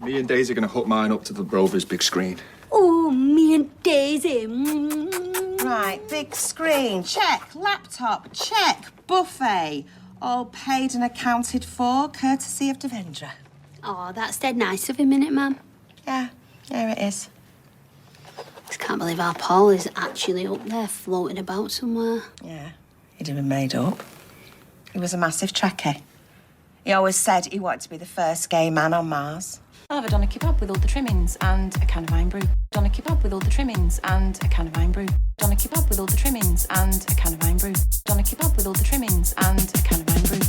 Me and Daisy are going to hook mine up to the Rovers big screen. Oh, me and Daisy. Right, big screen, check. Laptop, check. Buffet, all paid and accounted for, courtesy of Devendra. Oh, that's dead nice of him, innit, Mum? Yeah, it is. Just can't believe our Paul is actually up there floating about somewhere. Yeah, he'd have been made up. He was a massive Trekkie. He always said he wanted to be the first gay man on Mars. I'll have a doner kebab with all the trimmings and a can of wine brew. Doner kebab with all the trimmings and a can of wine brew. Doner kebab with all the trimmings and a can of wine brew. Doner kebab with all the trimmings and a can of wine brew.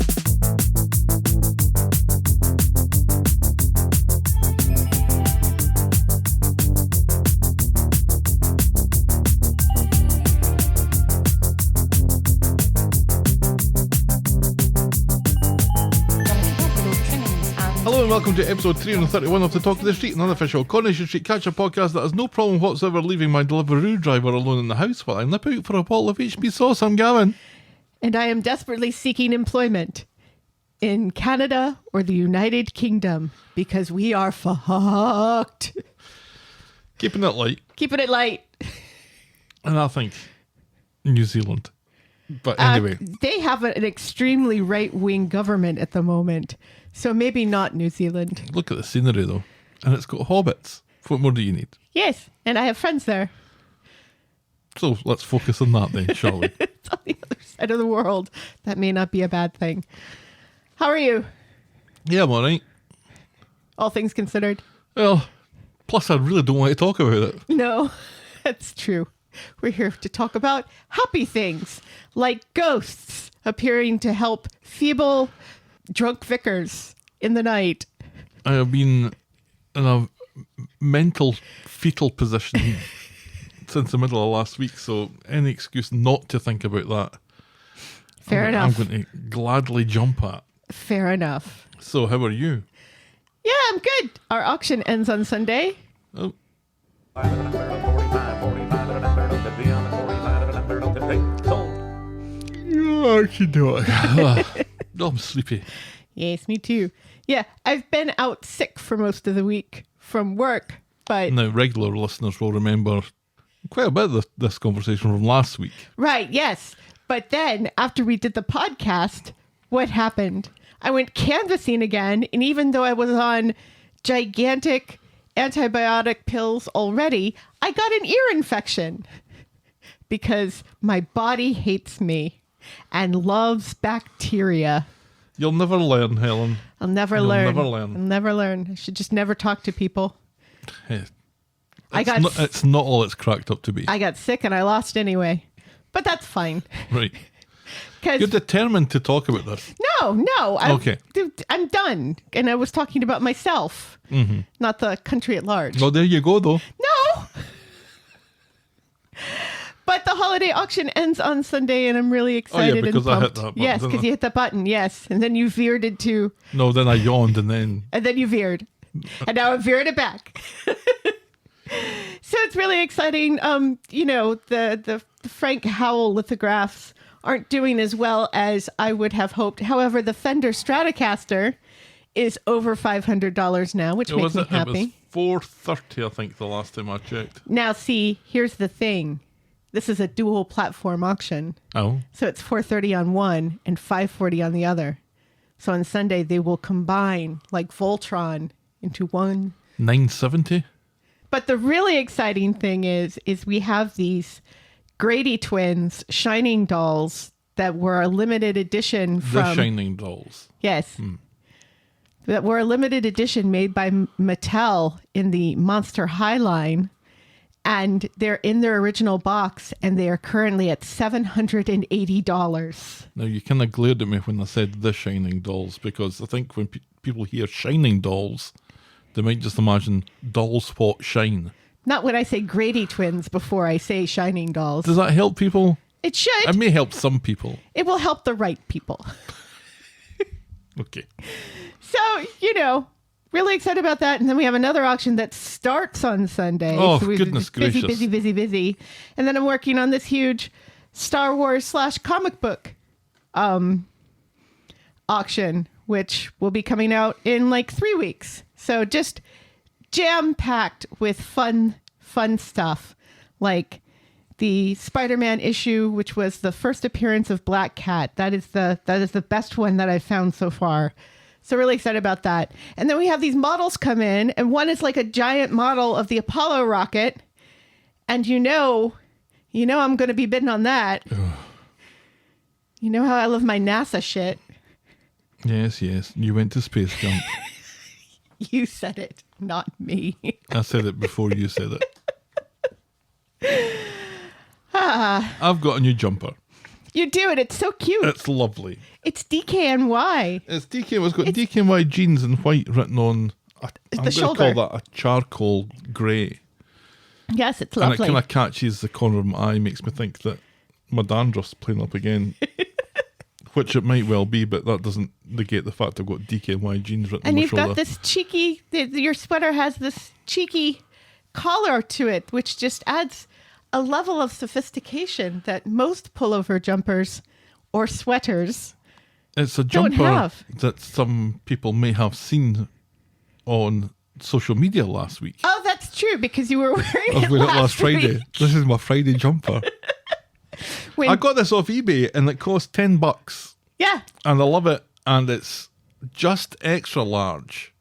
Hello and welcome to episode 331 of The Talk of the Street, an unofficial Coronation Street catch-up podcast that has no problem whatsoever leaving my Deliveroo driver alone in the house while I nip out for a bottle of HB sauce. I'm Gavin. And I am desperately seeking employment in Canada or the United Kingdom because we are fucked. Keeping it light. Keeping it light. And I think New Zealand. But anyway. They have an extremely right-wing government at the moment. So maybe not New Zealand. Look at the scenery though. And it's got hobbits. What more do you need? Yes, and I have friends there. So let's focus on that then, shall we? It's on the other side of the world. That may not be a bad thing. How are you? Yeah, I'm alright. All things considered. Well, plus I really don't want to talk about it. No, that's true. We're here to talk about happy things, like ghosts appearing to help feeble drunk vicars in the night. I have been in a mental fetal position since the middle of last week, so any excuse not to think about that, Fair enough. I'm going to gladly jump at. Fair enough. So how are you? Yeah, I'm good. Our auction ends on Sunday. Oh. Oh, I'm sleepy. Yes, me too. Yeah, I've been out sick for most of the week from work, but... Now, regular listeners will remember quite a bit of this conversation from last week. Right, yes. But then, after we did the podcast, what happened? I went canvassing again, and even though I was on gigantic antibiotic pills already, I got an ear infection because my body hates me and loves bacteria. You'll never learn, Helen. I'll never You'll learn. never learn. I'll never learn. I should just never talk to people. Hey, It's not all it's cracked up to be. I got sick and I lost anyway. But that's fine. Right. You're determined to talk about this. No. Okay. I'm done. And I was talking about myself, not the country at large. Well, there you go, though. No! But the holiday auction ends on Sunday, and I'm really excited. Oh, yeah, because and I hit pumped. that button. Yes, because you hit that button, yes. And then you veered it to... No, then I yawned, and then you veered. And now I'm veering it back. So it's really exciting. The Frank Howell lithographs aren't doing as well as I would have hoped. However, the Fender Stratocaster is over $500 now, which makes me happy. It was $430, I think, the last time I checked. Now, see, here's the thing. This is a dual platform auction. Oh. So it's $430 on one and $540 on the other. So on Sunday, they will combine like Voltron into one. $970? But the really exciting thing is we have these Grady Twins Shining dolls that were a limited edition from... The Shining Dolls. Yes. That were a limited edition made by Mattel in the Monster High line. And they're in their original box, and they are currently at $780. Now, you kind of glared at me when I said The Shining Dolls, because I think when people hear Shining Dolls, they might just imagine dolls what shine. Not when I say Grady Twins before I say Shining dolls. Does that help people? It should. It may help some people. It will help the right people. Okay. So, really excited about that. And then we have another auction that starts on Sunday. Oh, so goodness gracious. Busy. And then I'm working on this huge Star Wars / comic book auction, which will be coming out in like 3 weeks. So just jam-packed with fun stuff, like the Spider-Man issue, which was the first appearance of Black Cat. That is the best one that I've found so far. So really excited about that. And then we have these models come in, and one is like a giant model of the Apollo rocket. And you know I'm going to be bidding on that. You know how I love my NASA shit. Yes. You went to Space Jump. You said it, not me. I said it before you said it. I've got a new jumper. You do it. It's so cute. It's lovely. It's DKNY. It's DK. It's got DKNY jeans in white written on. I'm going to shoulder. call that a charcoal grey. Yes, it's And it lovely. kind of catches the corner of my eye, makes me think that my dandruff's playing up again. Which it might well be, but that doesn't negate the fact I've got DKNY jeans written on And my you've shoulder. got this cheeky, your sweater has this cheeky collar to it, which just adds a level of sophistication that most pullover jumpers or sweaters It's a don't jumper have. that some people may have seen on social media last week. Oh, that's true, because you were wearing I was it wearing it last Friday. week. This is my Friday jumper. When- I got this off eBay and it cost $10. Yeah. And I love it. And it's just extra large.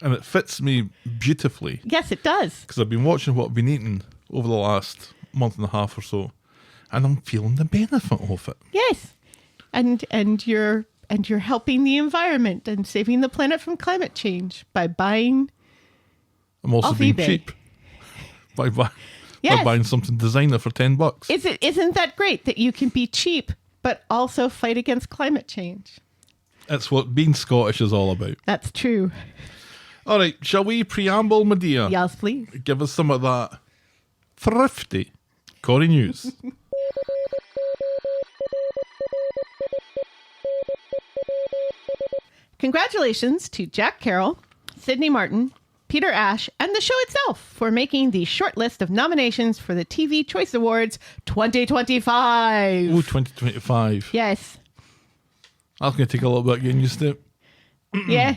And it fits me beautifully. Yes, it does. Because I've been watching what I've been eating over the last month and a half or so. And I'm feeling the benefit of it. Yes. And you're helping the environment and saving the planet from climate change by buying. I'm also Off being eBay. cheap. By Yes. buying something designer for $10. Isn't that great that you can be cheap but also fight against climate change? It's what being Scottish is all about. That's true. All right, shall we preamble, my dear? Yes, please. Give us some of that thrifty Corrie news. Congratulations to Jack Carroll, Sydney Martin, Peter Ash, and the show itself for making the short list of nominations for the TV Choice Awards 2025. Ooh, 2025. Yes. That's going to take a little bit getting used to. Yeah,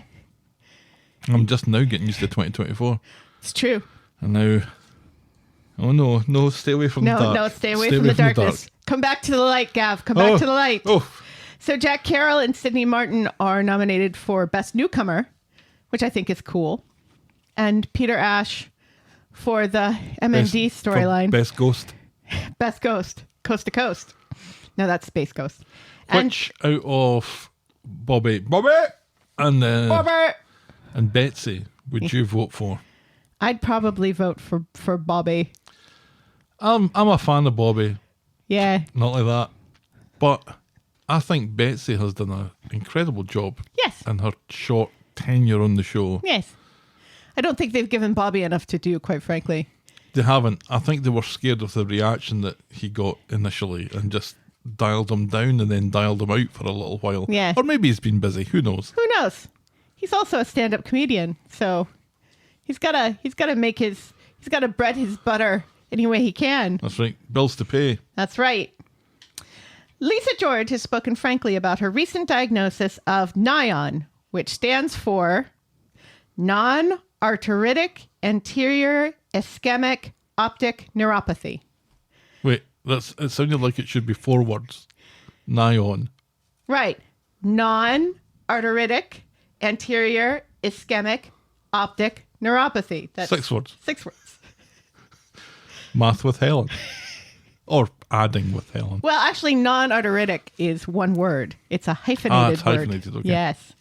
I'm just now getting used to 2024. it's true. And now, oh no, stay away from the dark. No, stay away from the darkness. Come back to the light, Gav. Come back to the light. Oh, So Jack Carroll and Sydney Martin are nominated for Best Newcomer, which I think is cool. And Peter Ash for the MND storyline. Best ghost. Best Ghost, Coast to Coast. No, that's Space Ghost. And Which out of Bobby and Robert, and Betsy would you vote for? I'd probably vote for Bobby. I'm a fan of Bobby, Yeah. not like that, but I think Betsy has done an incredible job. Yes. In her short tenure on the show. Yes. I don't think they've given Bobby enough to do, quite frankly. They haven't. I think they were scared of the reaction that he got initially and just dialed him down and then dialed him out for a little while. Yeah. Or maybe he's been busy. Who knows? Who knows? He's also a stand-up comedian, so he's gotta bread his butter any way he can. That's right. Bills to pay. That's right. Lisa George has spoken frankly about her recent diagnosis of NION, which stands for non-arteritic anterior ischemic optic neuropathy. Wait, it sounded like it should be 4 words. NION. Right. Non-arteritic anterior ischemic optic neuropathy. That's 6 words. 6 words. Math with Helen. Or adding with Helen. Well, actually, non-arteritic is 1 word. It's a hyphenated it's word. hyphenated, okay. Yes.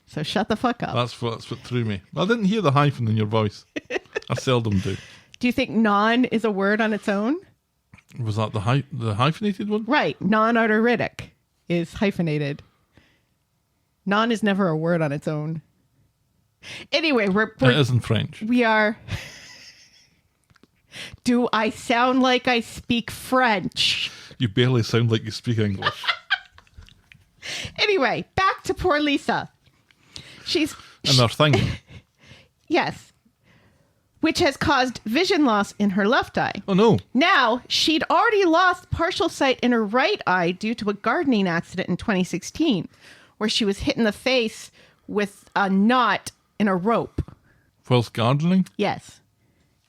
So shut the fuck up. That's what threw me. I didn't hear the hyphen in your voice. I seldom do. Do you think non is a word on its own? Was that the hyphenated one? Right. Non-arteritic is hyphenated. Non is never a word on its own. Anyway, It is in French. we are... Do I sound like I speak French? You barely sound like you speak English. Anyway, back to poor Lisa. And their thing. Yes. Which has caused vision loss in her left eye. Oh no. Now, she'd already lost partial sight in her right eye due to a gardening accident in 2016, where she was hit in the face with a knot in a rope. Whilst gardening? Yes,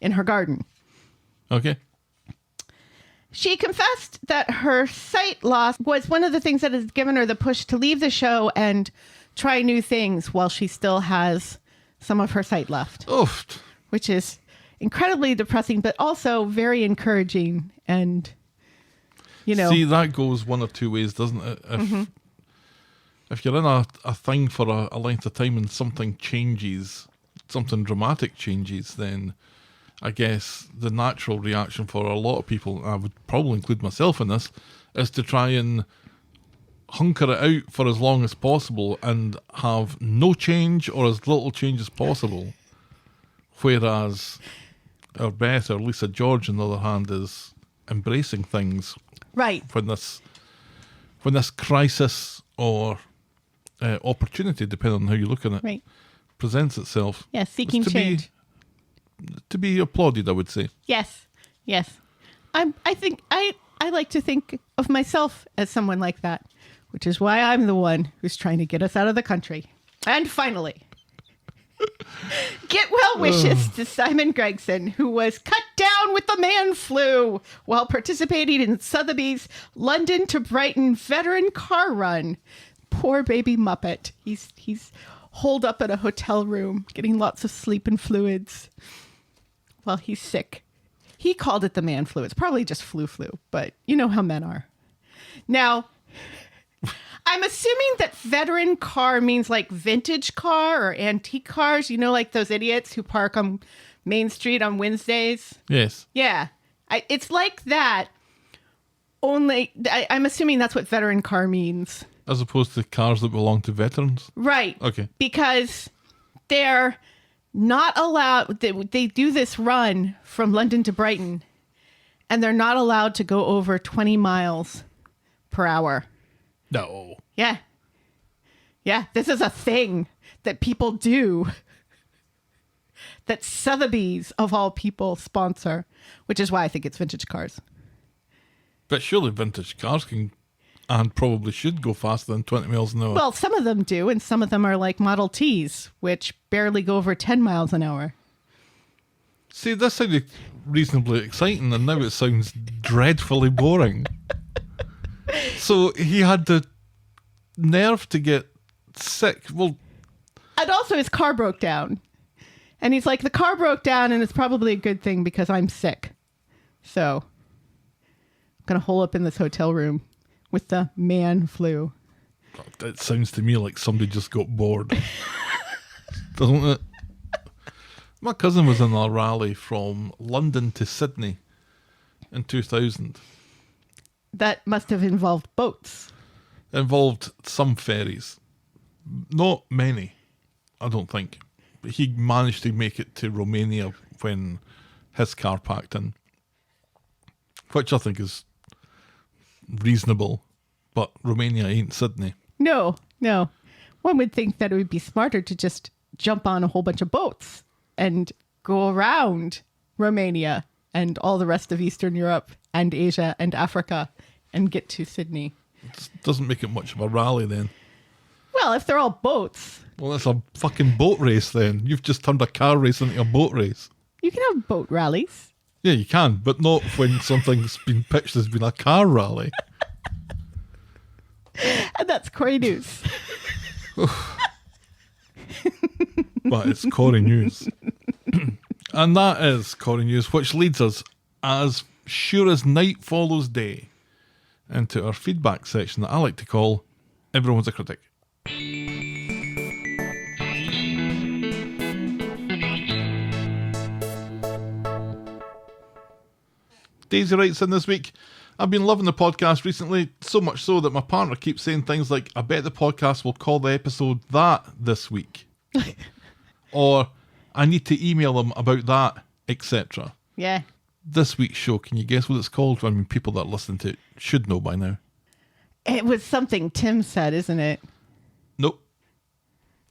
in her garden. Okay. She confessed that her sight loss was one of the things that has given her the push to leave the show and try new things while she still has some of her sight left. Oh, Which is incredibly depressing, but also very encouraging. And, you know. see, that goes one or two ways, doesn't it? If you're in a thing for a length of time and something changes, something dramatic changes, then I guess the natural reaction for a lot of people, I would probably include myself in this, is to try and hunker it out for as long as possible and have no change or as little change as possible. Whereas our Beth or Lisa George, on the other hand, is embracing things Right. when this crisis or opportunity, depending on how you look at it, Right. presents itself. Yes, seeking It's change. to be applauded, I would say. Yes. Yes. I think I like to think of myself as someone like that, which is why I'm the one who's trying to get us out of the country. And finally, get well wishes to Simon Gregson, who was cut down with the man flu while participating in Sotheby's London to Brighton veteran car run. Poor baby Muppet. He's holed up in a hotel room, getting lots of sleep and fluids while he's sick. He called it the man flu. It's probably just flu, but you know how men are. Now, I'm assuming that veteran car means like vintage car or antique cars. You know, like those idiots who park on Main Street on Wednesdays. Yes. Yeah. It's like that. Only, I'm assuming that's what veteran car means. As opposed to cars that belong to veterans. Right. Okay. Because they're not allowed, they do this run from London to Brighton, and they're not allowed to go over 20 miles per hour. No. Yeah. Yeah, this is a thing that people do. That Sotheby's, of all people, sponsor, which is why I think it's vintage cars. But surely vintage cars can and probably should go faster than 20 miles an hour. Well, some of them do, and some of them are like Model Ts, which barely go over 10 miles an hour. See, this sounded reasonably exciting, and now it sounds dreadfully boring. So he had the nerve to get sick. Well, And also his car broke down. And he's like, the car broke down, and it's probably a good thing because I'm sick. So I'm going to hole up in this hotel room with the man flu. it sounds to me like somebody just got bored. Doesn't it? My cousin was in a rally from London to Sydney in 2000. That must have involved boats. It involved some ferries. Not many, I don't think. But he managed to make it to Romania when his car packed in, which I think is reasonable. But Romania ain't Sydney. No. One would think that it would be smarter to just jump on a whole bunch of boats and go around Romania and all the rest of Eastern Europe and Asia and Africa and get to Sydney. It doesn't make it much of a rally then. Well, if they're all boats, Well, it's a fucking boat race then. You've just turned a car race into a boat race. you can have boat rallies. Yeah, you can, but not when something's been pitched as being a car rally. And that's Corrie News. But it's Corrie News. And that is Corrie News, which leads us, as sure as night follows day, into our feedback section that I like to call Everyone's a Critic. Daisy writes in this week, I've been loving the podcast recently, so much so that my partner keeps saying things like, I bet the podcast will call the episode that this week. Or, I need to email them about that, etc. Yeah. This week's show, can you guess what it's called? I mean, people that listen to it should know by now. It was something Tim said, isn't it? Nope.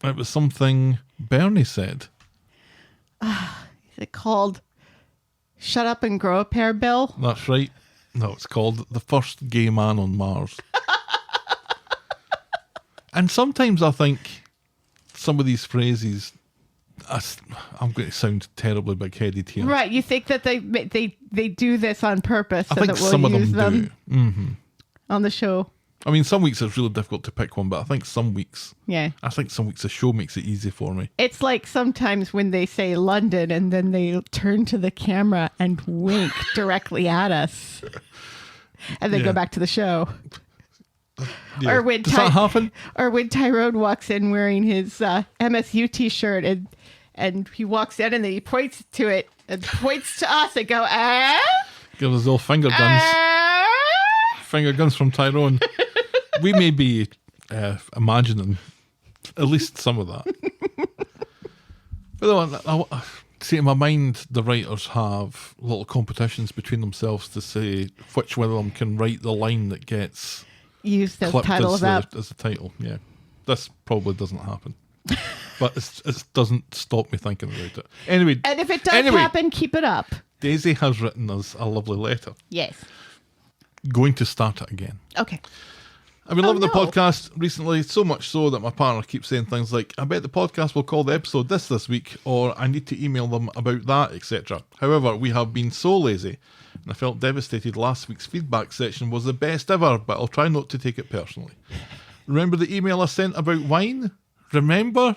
It was something Bernie said. Is it called Shut Up and Grow a Pair, Bill? That's right. No, it's called The First Gay Man on Mars. And sometimes I think some of these phrases I'm going to sound terribly big-headed here. Right, you think that they do this on purpose so I think that we'll some of use them them do. Mm-hmm. on the show. I mean, some weeks it's really difficult to pick one, but I think some weeks the show makes it easy for me. It's like sometimes when they say London and then they turn to the camera and wink directly at us. And then go back to the show. Yeah. Or when Does that happen? Or when Tyrone walks in wearing his MSU t-shirt and he walks in and then he points to it and points to us and go, Give us all finger guns. Finger guns from Tyrone. We may be imagining at least some of that. But I see, in my mind, the writers have little competitions between themselves to say which one of them can write the line that gets used as clipped title as of that. as the title. Yeah, this probably doesn't happen, but it doesn't stop me thinking about it. Anyway, And if it does happen, keep it up. Daisy has written us a lovely letter. Yes. Going to start it again. Okay. I've been loving the podcast recently, so much so that my partner keeps saying things like, I bet the podcast will call the episode this week, or I need to email them about that, etc. However, we have been so lazy, and I felt devastated last week's feedback section was the best ever, but I'll try not to take it personally. Remember the email I sent about wine? Remember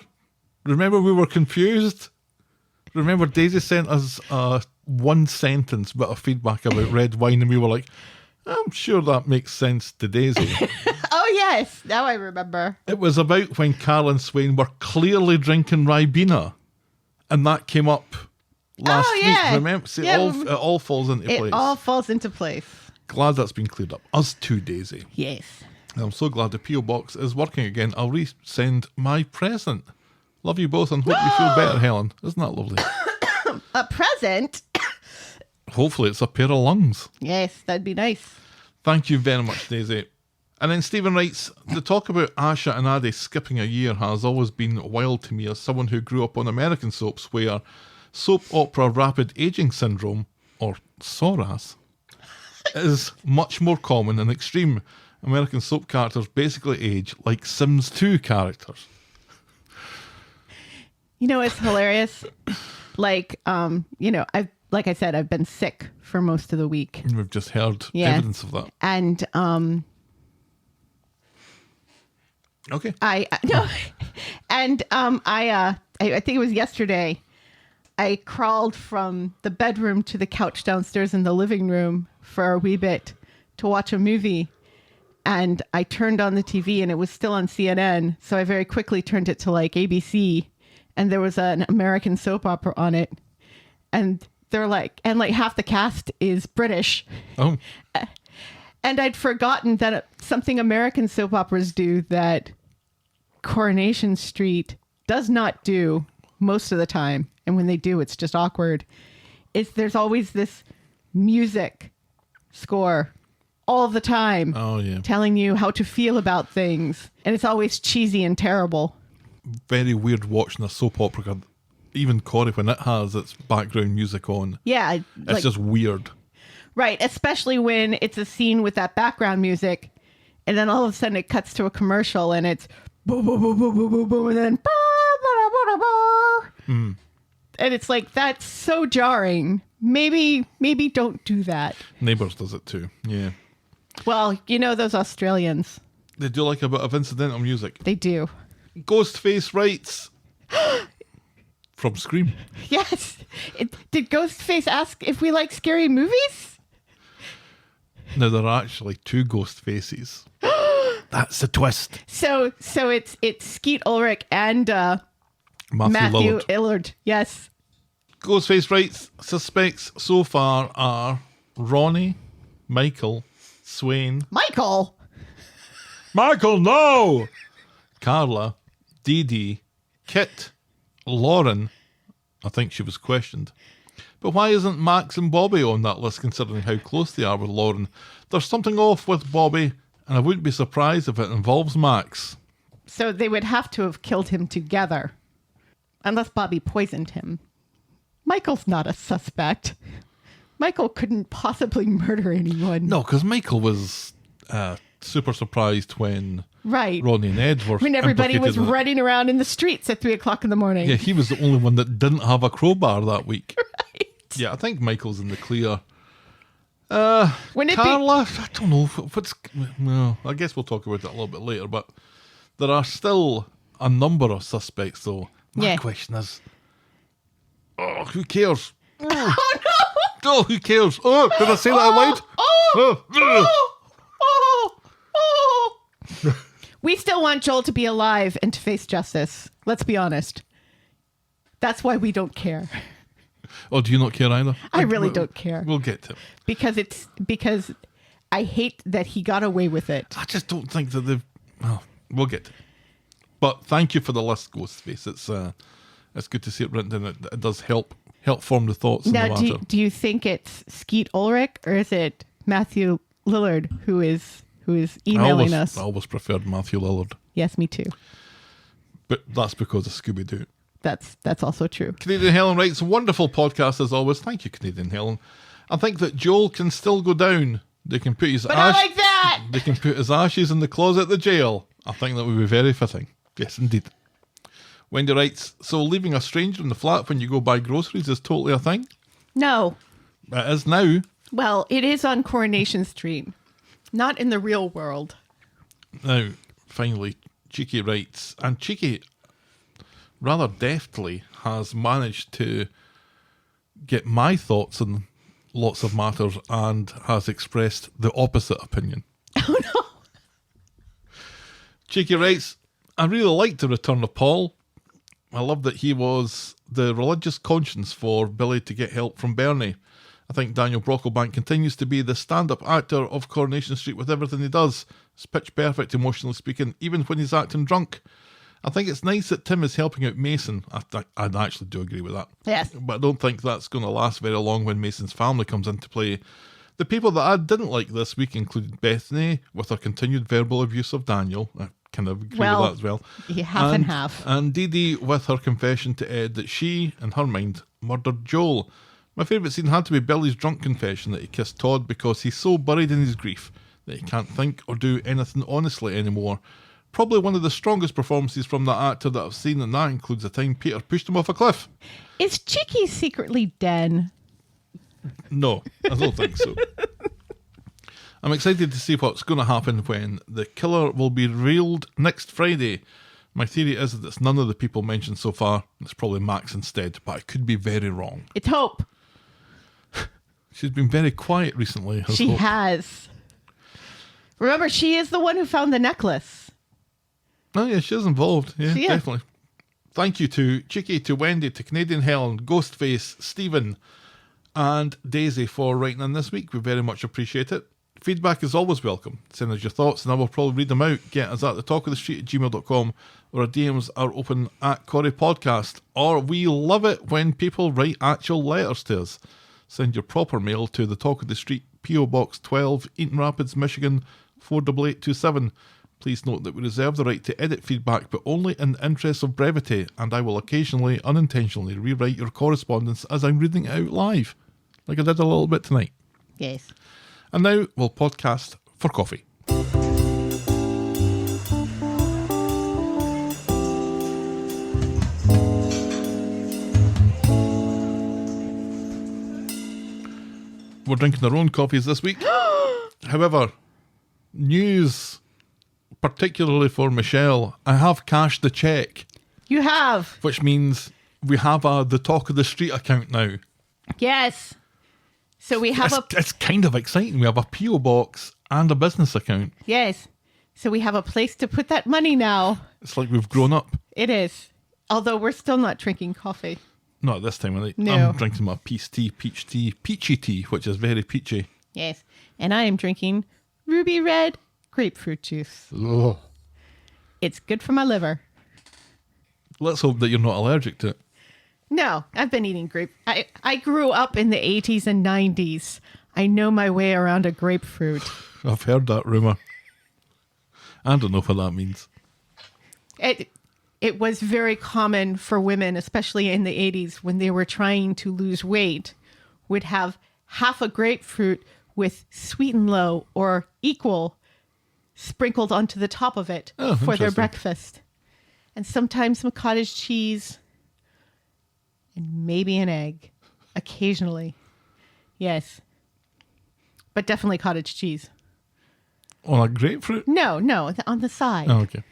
we were confused? Remember Daisy sent us a one sentence bit of feedback about red wine, and we were like, I'm sure that makes sense to Daisy. Oh, yes. Now I remember. It was about when Carla and Swain were clearly drinking Ribena. And that came up last week. Remember? See, it all falls into place. It all falls into place. Glad that's been cleared up. Us too, Daisy. Yes. And I'm so glad the P.O. Box is working again. I'll resend my present. Love you both and hope you feel better, Helen. Isn't that lovely? A present? Hopefully it's a pair of lungs. Yes, that'd be nice. Thank you very much, Daisy. And then Stephen writes, the talk about Asha and Addy skipping a year has always been wild to me as someone who grew up on American soaps where soap opera rapid aging syndrome, or SORAS, is much more common and extreme. American soap characters basically age like Sims 2 characters. You know, it's hilarious. Like I said, I've been sick for most of the week. And we've just heard evidence of that. And Okay. I think it was yesterday. I crawled from the bedroom to the couch downstairs in the living room for a wee bit to watch a movie. And I turned on the TV and it was still on CNN. So I very quickly turned it to like ABC and there was an American soap opera on it. And they're like half the cast is British. Oh. And I'd forgotten that something American soap operas do that Coronation Street does not do most of the time. And when they do, it's just awkward. There's always this music score all the time. Oh, yeah. Telling you how to feel about things. And it's always cheesy and terrible. Very weird watching a soap opera. Even Corrie, when it has its background music on. Yeah. It's just weird. Right. Especially when it's a scene with that background music. And then all of a sudden it cuts to a commercial and it's boom, boom, boom, boom, boom, boom, boom, and then and it's like, that's so jarring. Maybe don't do that. Neighbours does it too. Yeah. Well, you know those Australians. They do like a bit of incidental music. They do. Ghostface writes from Scream. Yes. Did Ghostface ask if we like scary movies? Now there are actually two ghost faces. That's the twist. So it's Skeet Ulrich and Matthew Illard. Yes. Ghostface writes, suspects so far are Ronnie, Michael, Swain. Michael, no! Carla, Dee Dee, Kit, Lauren. I think she was questioned. But why isn't Max and Bobby on that list considering how close they are with Lauren? There's something off with Bobby, and I wouldn't be surprised if it involves Max. So they would have to have killed him together. Unless Bobby poisoned him. Michael's not a suspect. Michael couldn't possibly murder anyone. No, because Michael was super surprised when Right. Ronnie and Ed were When everybody was implicated in it. running around in the streets at 3:00 in the morning. Yeah, he was the only one that didn't have a crowbar that week. Right. Yeah, I think Michael's in the clear. Wouldn't it be? Carla, I don't know. Well, I guess we'll talk about it a little bit later, but there are still a number of suspects, though. My Yeah. question is, who cares? Oh, no! Oh, who cares? Oh, did I say that out loud? We still want Joel to be alive and to face justice. Let's be honest. That's why we don't care. Oh, do you not care either? I really don't care. We'll get to it. Because I hate that he got away with it. I just don't think that they've... Well, we'll get to it. But thank you for the list, Ghostface. It's good to see it written down. It does help form the thoughts in the Now, matter. do you think it's Skeet Ulrich or is it Matthew Lillard who is emailing us? I always preferred Matthew Lillard. Yes, me too. But that's because of Scooby-Doo. That's also true. Canadian Helen writes, wonderful podcast as always. Thank you, Canadian Helen. I think that Joel can still go down. They can put his But I like that! They can put his ashes in the closet at the jail. I think that would be very fitting. Yes, indeed. Wendy writes, so leaving a stranger in the flat when you go buy groceries is totally a thing? No. It is now. Well, it is on Coronation Street. Not in the real world. Now, finally, Cheeky writes, and Cheeky rather deftly has managed to get my thoughts on lots of matters and has expressed the opposite opinion. Oh, no. Cheeky writes, I really liked the return of Paul. I love that he was the religious conscience for Billy to get help from Bernie. I think Daniel Brocklebank continues to be the stand-up actor of Coronation Street with everything he does. It's pitch perfect, emotionally speaking, even when he's acting drunk. I think it's nice that Tim is helping out Mason. I actually do agree with that. Yes. But I don't think that's going to last very long when Mason's family comes into play. The people that I didn't like this week included Bethany, with her continued verbal abuse of Daniel. I kind of agree with that as well. Yeah, half and half. And Dee Dee with her confession to Ed that she, in her mind, murdered Joel. My favourite scene had to be Billy's drunk confession that he kissed Todd because he's so buried in his grief that he can't think or do anything honestly anymore. Probably one of the strongest performances from that actor that I've seen, and that includes the time Peter pushed him off a cliff. Is Chicky secretly Den? No, I don't think so. I'm excited to see what's going to happen when the killer will be revealed next Friday. My theory is that it's none of the people mentioned so far. It's probably Max instead, but I could be very wrong. It's Hope. She's been very quiet recently. She has. Remember, she is the one who found the necklace. Oh yeah, she is involved. Yeah, She is. definitely. Thank you to Cheeky, to Wendy, to Canadian Helen, Ghostface, Stephen, and Daisy for writing in this week. We very much appreciate it. Feedback is always welcome. Send us your thoughts and I will probably read them out. Get us at thetalkofthestreet@gmail.com, or our DMs are open at Corrie Podcast. Or we love it when people write actual letters to us. Send your proper mail to the Talk of the Street, P.O. Box 12, Eaton Rapids, Michigan 48827. Please note that we reserve the right to edit feedback, but only in the interest of brevity, and I will occasionally, unintentionally, rewrite your correspondence as I'm reading it out live, like I did a little bit tonight. Yes. And now we'll podcast for coffee. We're drinking our own coffees this week. However, news, particularly for Michelle, I have cashed the check, You have. which means we have the Talk of the Street account now. Yes. So we have It's kind of exciting. We have a P.O. box and a business account. Yes. So we have a place to put that money now. It's like we've grown up. It is. Although we're still not drinking coffee. Not this time of night. No. I'm drinking my peach tea, peachy tea, which is very peachy. Yes. And I am drinking ruby red grapefruit juice. Ugh. It's good for my liver. Let's hope that you're not allergic to it. No, I've been eating grape. I grew up in the 80s and 90s. I know my way around a grapefruit. I've heard that rumour. I don't know what that means. It was very common for women, especially in the 80s, when they were trying to lose weight, would have half a grapefruit with sweet and low or equal sprinkled onto the top of it Oh, for their interesting. breakfast. And sometimes some cottage cheese and maybe an egg occasionally. Yes. But definitely cottage cheese. On a grapefruit? No, on the side. Oh, okay.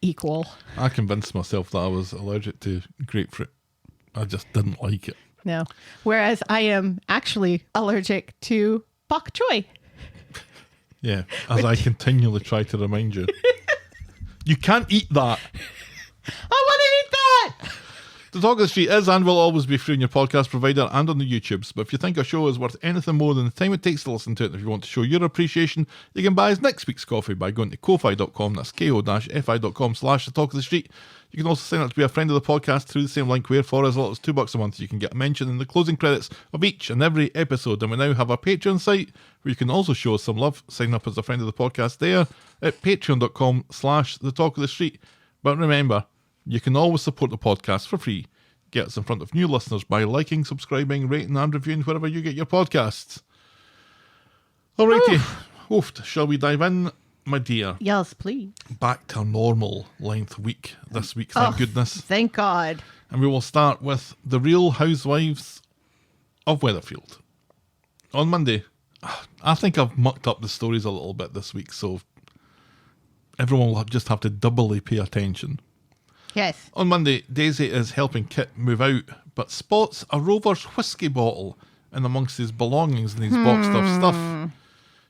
Equal. I convinced myself that I was allergic to grapefruit. I just didn't like it. No. Whereas I am actually allergic to bok choy. Yeah, as I continually try to remind you. You can't eat that. I want to eat that! The Talk of the Street is and will always be free on your podcast provider and on the YouTubes. But if you think a show is worth anything more than the time it takes to listen to it, and if you want to show your appreciation, you can buy us next week's coffee by going to ko-fi.com. That's ko-fi.com/the Talk of the Street. You can also sign up to be a friend of the podcast through the same link where for as little as $2 a month you can get a mention in the closing credits of each and every episode. And we now have a Patreon site where you can also show us some love. Sign up as a friend of the podcast there at patreon.com/the Talk of the Street. But remember, you can always support the podcast for free. Get us in front of new listeners by liking, subscribing, rating and reviewing wherever you get your podcasts. Alrighty. Oofed. Shall we dive in, my dear? Yes, please. Back to a normal length week this week, thank goodness. Thank God. And we will start with the Real Housewives of Weatherfield. On Monday, I think I've mucked up the stories a little bit this week, so everyone will just have to doubly pay attention. Yes. On Monday, Daisy is helping Kit move out, but spots a Rover's whiskey bottle in amongst his belongings and his boxed off stuff.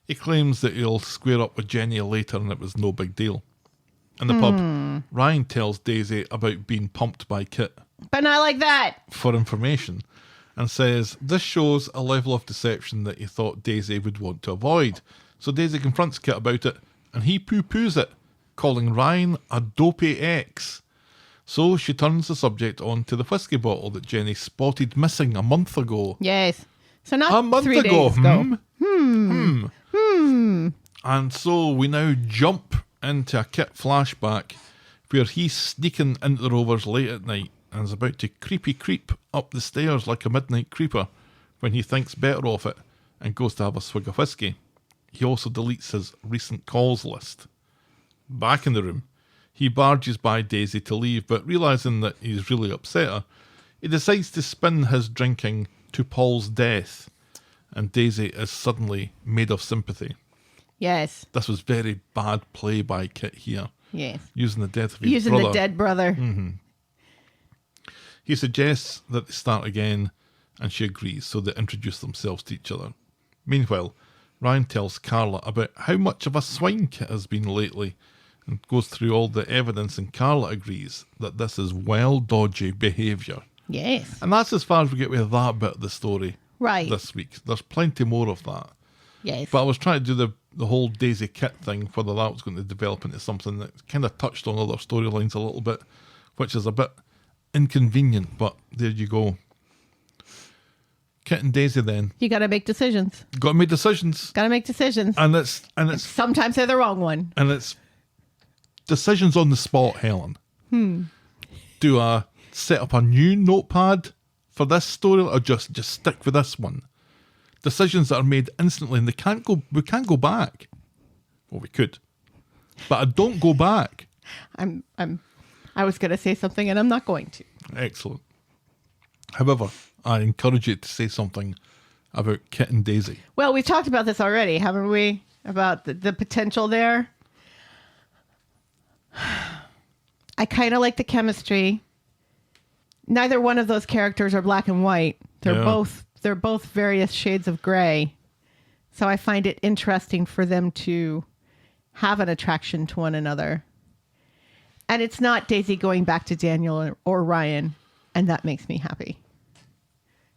He claims that he'll square up with Jenny later and it was no big deal. In the pub, Ryan tells Daisy about being pumped by Kit But not like that. for information and says this shows a level of deception that he thought Daisy would want to avoid. So Daisy confronts Kit about it and he poo-poos it, calling Ryan a dopey ex. So she turns the subject on to the whiskey bottle that Jenny spotted missing a month ago. Yes. So not A month 3 ago. days ago. And so we now jump into a Kit flashback where he's sneaking into the Rovers late at night and is about to creep up the stairs like a midnight creeper when he thinks better of it and goes to have a swig of whiskey. He also deletes his recent calls list. Back in the room, he barges by Daisy to leave, but realising that he's really upset her, he decides to spin his drinking to Paul's death, and Daisy is suddenly made of sympathy. Yes. This was very bad play by Kit here, Yes. using the death of his Using brother. the dead brother. He suggests that they start again, and she agrees, so they introduce themselves to each other. Meanwhile, Ryan tells Carla about how much of a swine Kit has been lately, and goes through all the evidence, and Carla agrees that this is well dodgy behaviour. Yes. And that's as far as we get with that bit of the story Right. this week. There's plenty more of that. Yes. But I was trying to do the whole Daisy Kit thing, whether that was going to develop into something that kind of touched on other storylines a little bit, which is a bit inconvenient, but there you go. Kit and Daisy then. You got to make decisions. Got to make decisions. Got to make decisions. And it's Sometimes they're the wrong one. and it's decisions on the spot, Helen. Do I set up a new notepad for this story or just stick with this one? Decisions that are made instantly and we can't go back. Well, we could. But I don't go back. I was going to say something and I'm not going to. Excellent. However, I encourage you to say something about Kit and Daisy. Well, we've talked about this already, haven't we? About the potential there. I kind of like the chemistry. Neither one of those characters are black and white. They're both various shades of gray. So I find it interesting for them to have an attraction to one another. And it's not Daisy going back to Daniel or Ryan, and that makes me happy.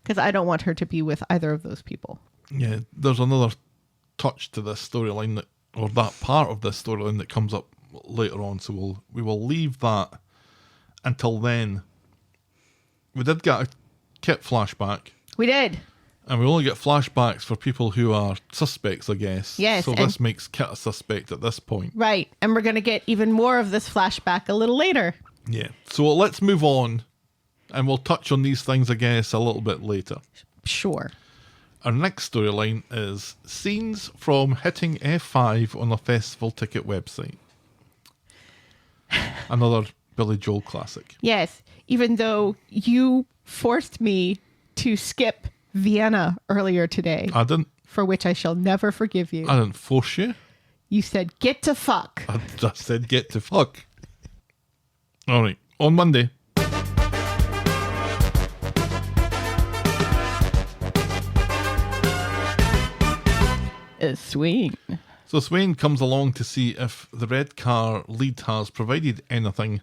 Because I don't want her to be with either of those people. Yeah, there's another touch to this storyline or that part of this storyline that comes up later on. So we will leave that until then. We did get a Kit flashback. We did. And we only get flashbacks for people who are suspects, I guess. Yes, So and- this makes Kit a suspect at this point. Right. And we're going to get even more of this flashback a little later. Yeah. So let's move on. And we'll touch on these things, I guess, a little bit later. Sure. Our next storyline is scenes from hitting F5 on a festival ticket website. Another Billy Joel classic. Yes, even though you forced me to skip Vienna earlier today, I didn't for which I shall never forgive you. I didn't force you. You said, get to fuck. I just said get to fuck. All right. On Monday. Swain. So Swain comes along to see if the red car lead has provided anything.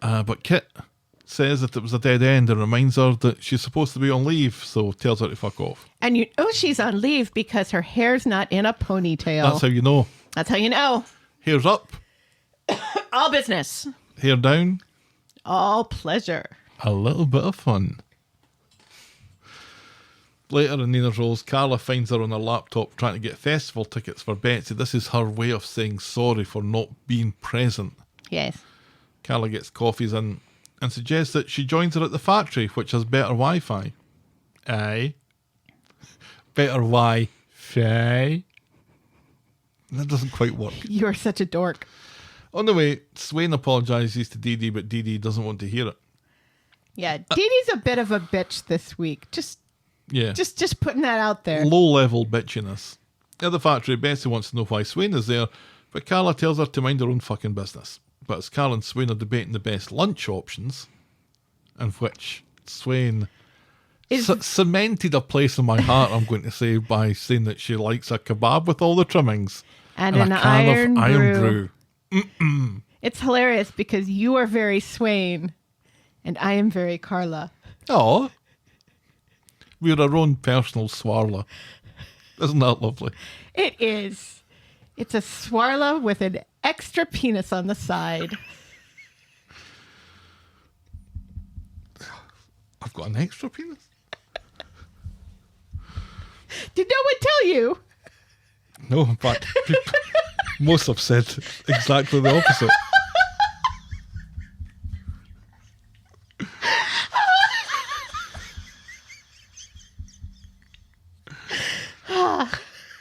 But Kit says that it was a dead end and reminds her that she's supposed to be on leave, so tells her to fuck off. And you know she's on leave because her hair's not in a ponytail. That's how you know. That's how you know. Hair's up, All business. hair down, All pleasure. a little bit of fun. Later in Nina's roles, Carla finds her on her laptop trying to get festival tickets for Betsy. This is her way of saying sorry for not being present. Yes. Carla gets coffees in and suggests that she joins her at the factory, which has better Wi-Fi. Aye. Better Wi-Fi. That doesn't quite work. You're such a dork. On the way, Swain apologises to Dee Dee, but Dee Dee doesn't want to hear it. Yeah, Dee Dee's a bit of a bitch this week. Just putting that out there. Low-level bitchiness. At the factory, Betsy wants to know why Swain is there, but Carla tells her to mind her own fucking business. But as Carla and Swain are debating the best lunch options, in which Swain cemented a place in my heart, I'm going to say, by saying that she likes a kebab with all the trimmings And a an can iron of brew. brew. It's hilarious because you are very Swain and I am very Carla. Oh, we're our own personal swarla. Isn't that lovely? It is. It's a swarla with an extra penis on the side. I've got an extra penis? Did no one tell you? No, in fact, most have said exactly the opposite.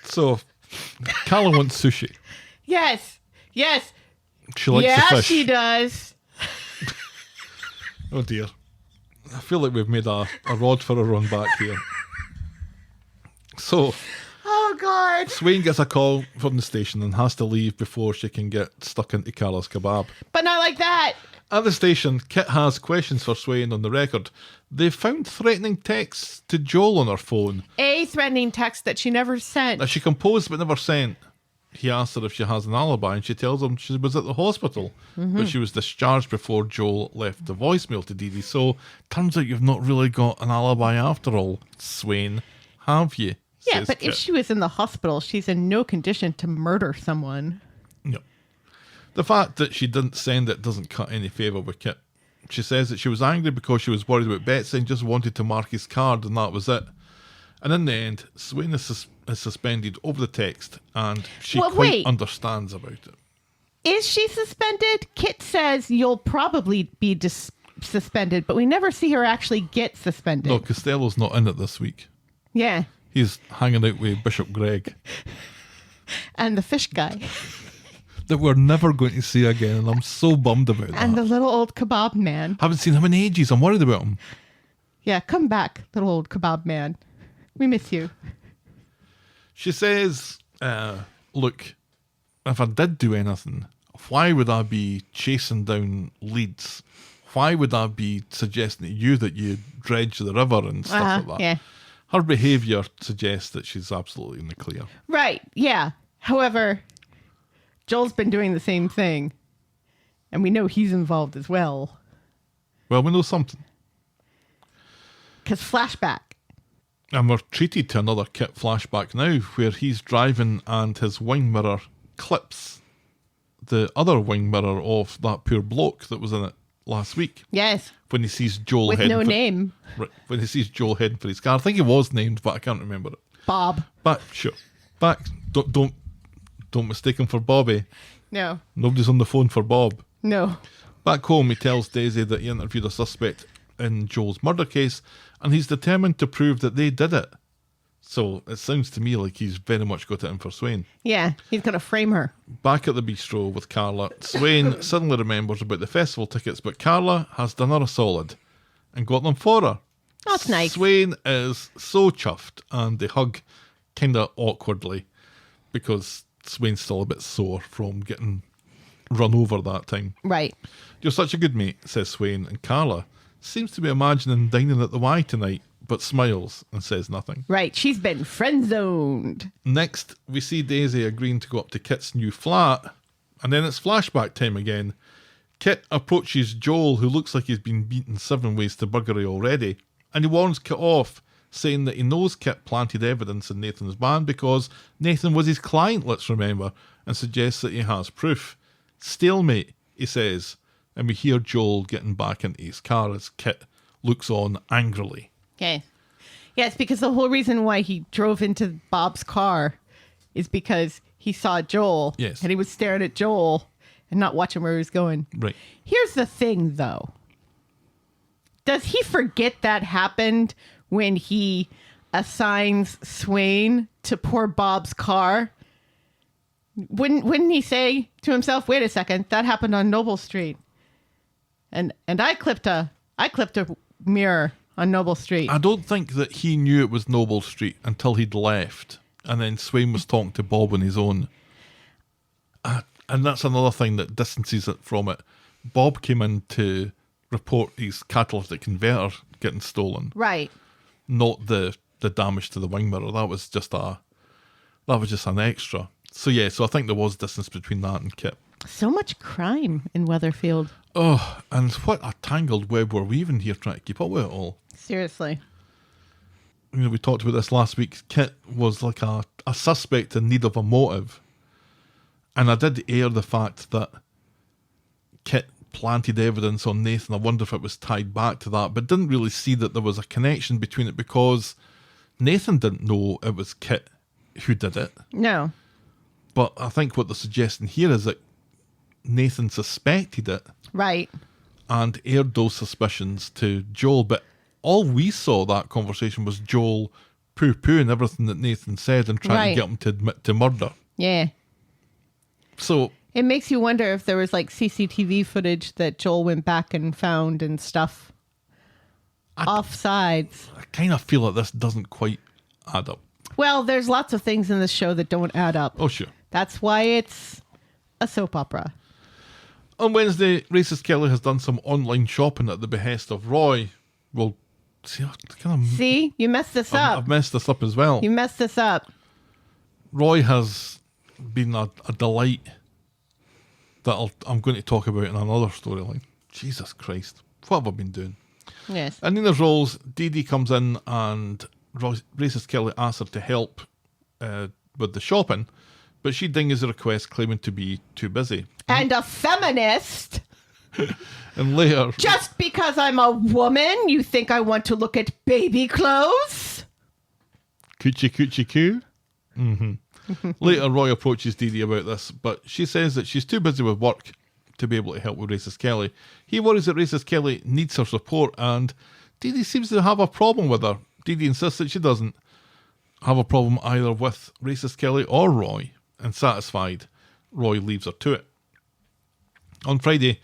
So, Carla wants sushi. Yes. Yes. She likes yeah, the fish. she does. Oh dear. I feel like we've made a rod for a run back here. So, Oh, God. Swain gets a call from the station and has to leave before she can get stuck into Carla's kebab. But not like that. At the station, Kit has questions for Swain on the record. They've found threatening texts to Joel on her phone A threatening text that she never sent. that she composed but never sent. He asks her if she has an alibi and she tells him she was at the hospital, but she was discharged before Joel left the voicemail to Dee Dee. So, turns out you've not really got an alibi after all, Swain. Have you? Yeah, says but Kit. if she was in the hospital, she's in no condition to murder someone. No. The fact that she didn't send it doesn't cut any favour with Kit. She says that she was angry because she was worried about Betsy and just wanted to mark his card, and that was it. And in the end, Swain is suspended over the text, and she Well, quite wait. understands about it. Is she suspended? Kit says you'll probably be suspended, but we never see her actually get suspended. No, Costello's not in it this week. Yeah. He's hanging out with Bishop Greg, And the fish guy. that we're never going to see again, and I'm so bummed about And that. the little old kebab man. Haven't seen him in ages. I'm worried about him. Yeah, come back, little old kebab man. We miss you. She says, look, if I did do anything, why would I be chasing down leads? Why would I be suggesting to you that you dredge the river and stuff like that? Yeah. Her behaviour suggests that she's absolutely in the clear. Right, yeah. However, Joel's been doing the same thing. And we know he's involved as well. Well, we know something. Because flashback. And we're treated to another Kit flashback now, where he's driving and his wing mirror clips the other wing mirror of that poor bloke that was in it last week. Yes. When he sees Joel With heading no for, name. Right, when he sees Joel heading for his car. I think he was named, but I can't remember it. Bob. Back, sure. Back. Don't mistake him for Bobby. No. Nobody's on the phone for Bob. No. Back home, he tells Daisy that he interviewed a suspect in Joel's murder case, and he's determined to prove that they did it. So it sounds to me like he's very much got it in for Swain. Yeah, he's going to frame her. Back at the bistro with Carla, Swain suddenly remembers about the festival tickets, but Carla has done her a solid and got them for her. That's nice. Swain is so chuffed, and they hug kind of awkwardly because Swain's still a bit sore from getting run over that time. Right. You're such a good mate, says Swain, and Carla seems to be imagining dining at the Y tonight, but smiles and says nothing. Right. She's been friend-zoned. Next, we see Daisy agreeing to go up to Kit's new flat, and then it's flashback time again. Kit approaches Joel, who looks like he's been beaten 7 ways to buggery already, and he warns Kit off, saying that he knows Kit planted evidence in Nathan's van because Nathan was his client, let's remember, and suggests that he has proof. Stalemate, he says, and we hear Joel getting back into his car as Kit looks on angrily. Okay. Yes, because the whole reason why he drove into Bob's car is because he saw Joel. Yes. And he was staring at Joel and not watching where he was going. Right. Here's the thing, though. Does he forget that happened when he assigns Swain to poor Bob's car? Wouldn't he say to himself, wait a second, that happened on Noble Street. And I clipped a mirror on Noble Street. I don't think that he knew it was Noble Street until he'd left, and then Swain was talking to Bob on his own. And that's another thing that distances it from it. Bob came in to report his catalytic converter getting stolen, Right. not the damage to the wing mirror. That was just an extra. So yeah, so I think there was distance between that and Kit. So much crime in Weatherfield. Oh, and what a tangled web we're weaving here trying to keep up with it all. Seriously. You know, we talked about this last week. Kit was like a suspect in need of a motive. And I did air the fact that Kit planted evidence on Nathan. I wonder if it was tied back to that, but didn't really see that there was a connection between it because Nathan didn't know it was Kit who did it. No. But I think what they're suggesting here is that Nathan suspected it Right. and aired those suspicions to Joel. But all we saw that conversation was Joel poo-pooing everything that Nathan said and trying to get him to admit to murder. Yeah. So It makes you wonder if there was like CCTV footage that Joel went back and found and stuff. Offsides. I kind of feel like this doesn't quite add up. Well, there's lots of things in this show that don't add up. Oh, sure. That's why it's a soap opera. On Wednesday, Racist Kelly has done some online shopping at the behest of Roy. Well, see, See? You messed this up. I've messed this up as well. You messed this up. Roy has been a delight that I'm going to talk about in another storyline. Jesus Christ. What have I been doing? Yes. And Nina's roles, Dee Dee comes in and Racist Kelly asks her to help with the shopping, but she dinges a request claiming to be too busy. And a feminist. And later... Just because I'm a woman, you think I want to look at baby clothes? Coochie coochie coo. Mm-hmm. Later, Roy approaches Dee Dee about this, but she says that she's too busy with work to be able to help with Racist Kelly. He worries that Racist Kelly needs her support, and Dee Dee seems to have a problem with her. Dee Dee insists that she doesn't have a problem either with Racist Kelly or Roy, and satisfied, Roy leaves her to it. On Friday,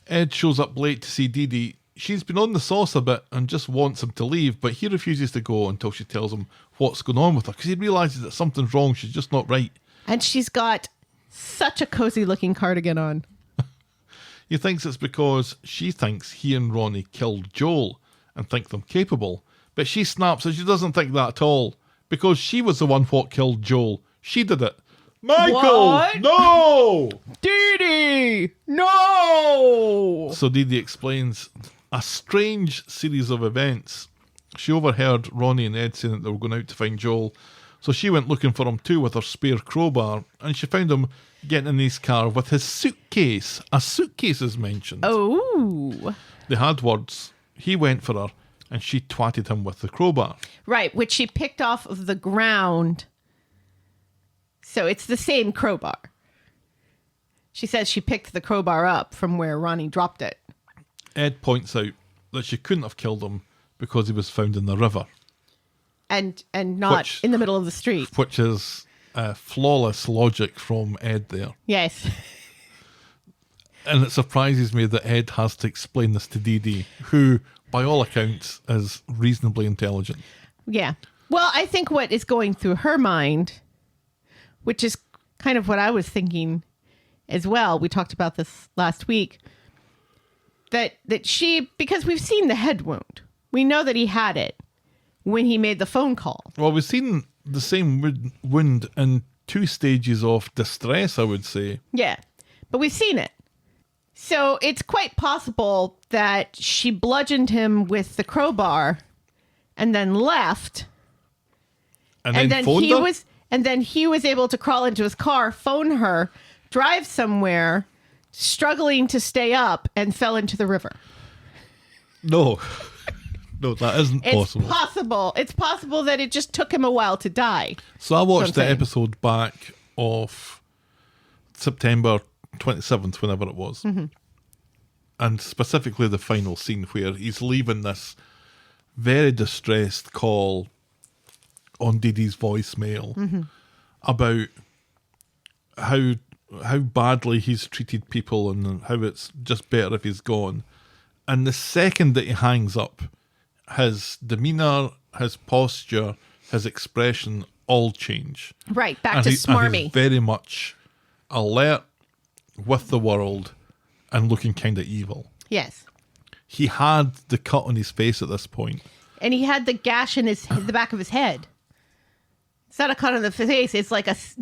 Ed shows up late to see Dee Dee. She's been on the sauce a bit and just wants him to leave, but he refuses to go until she tells him what's going on with her, because he realises that something's wrong, she's just not right. And she's got such a cozy looking cardigan on. He thinks it's because she thinks he and Ronnie killed Joel and think them capable, but she snaps and she doesn't think that at all, because she was the one what killed Joel. She did it. Michael! What? No! Dee Dee! No! So Dee Dee explains a strange series of events. She overheard Ronnie and Ed saying that they were going out to find Joel, so she went looking for him too with her spare crowbar, and she found him getting in his car with his suitcase. A suitcase is mentioned. Oh. They had words. He went for her, and she twatted him with the crowbar. Right, which she picked off of the ground. So it's the same crowbar. She says she picked the crowbar up from where Ronnie dropped it. Ed points out that she couldn't have killed him because he was found in the river. and not in the middle of the street. Which is flawless logic from Ed there. Yes. And it surprises me that Ed has to explain this to Dee Dee, who, by all accounts, is reasonably intelligent. Yeah. Well, I think what is going through her mind, which is kind of what I was thinking as well. We talked about this last week. That she, because we've seen the head wound. We know that he had it when he made the phone call. Well, we've seen the same wound in 2 stages of distress, I would say. Yeah. But we've seen it. So it's quite possible that she bludgeoned him with the crowbar and then left. And then phoned her? And then he was able to crawl into his car, phone her, drive somewhere, struggling to stay up, and fell into the river. No. No, that isn't possible. It's possible that it just took him a while to die. So I watched the episode back of September 27th, whenever it was. Mm-hmm. And specifically the final scene where he's leaving this very distressed call on Dee Dee's voicemail about how badly he's treated people and how it's just better if he's gone. And the second that he hangs up, his demeanour, his posture, his expression all change. Right, back to smarmy. And he's very much alert, with the world, and looking kind of evil. Yes. He had the cut on his face at this point. And he had the gash in the back of his head. It's not a cut on the face. It's like it's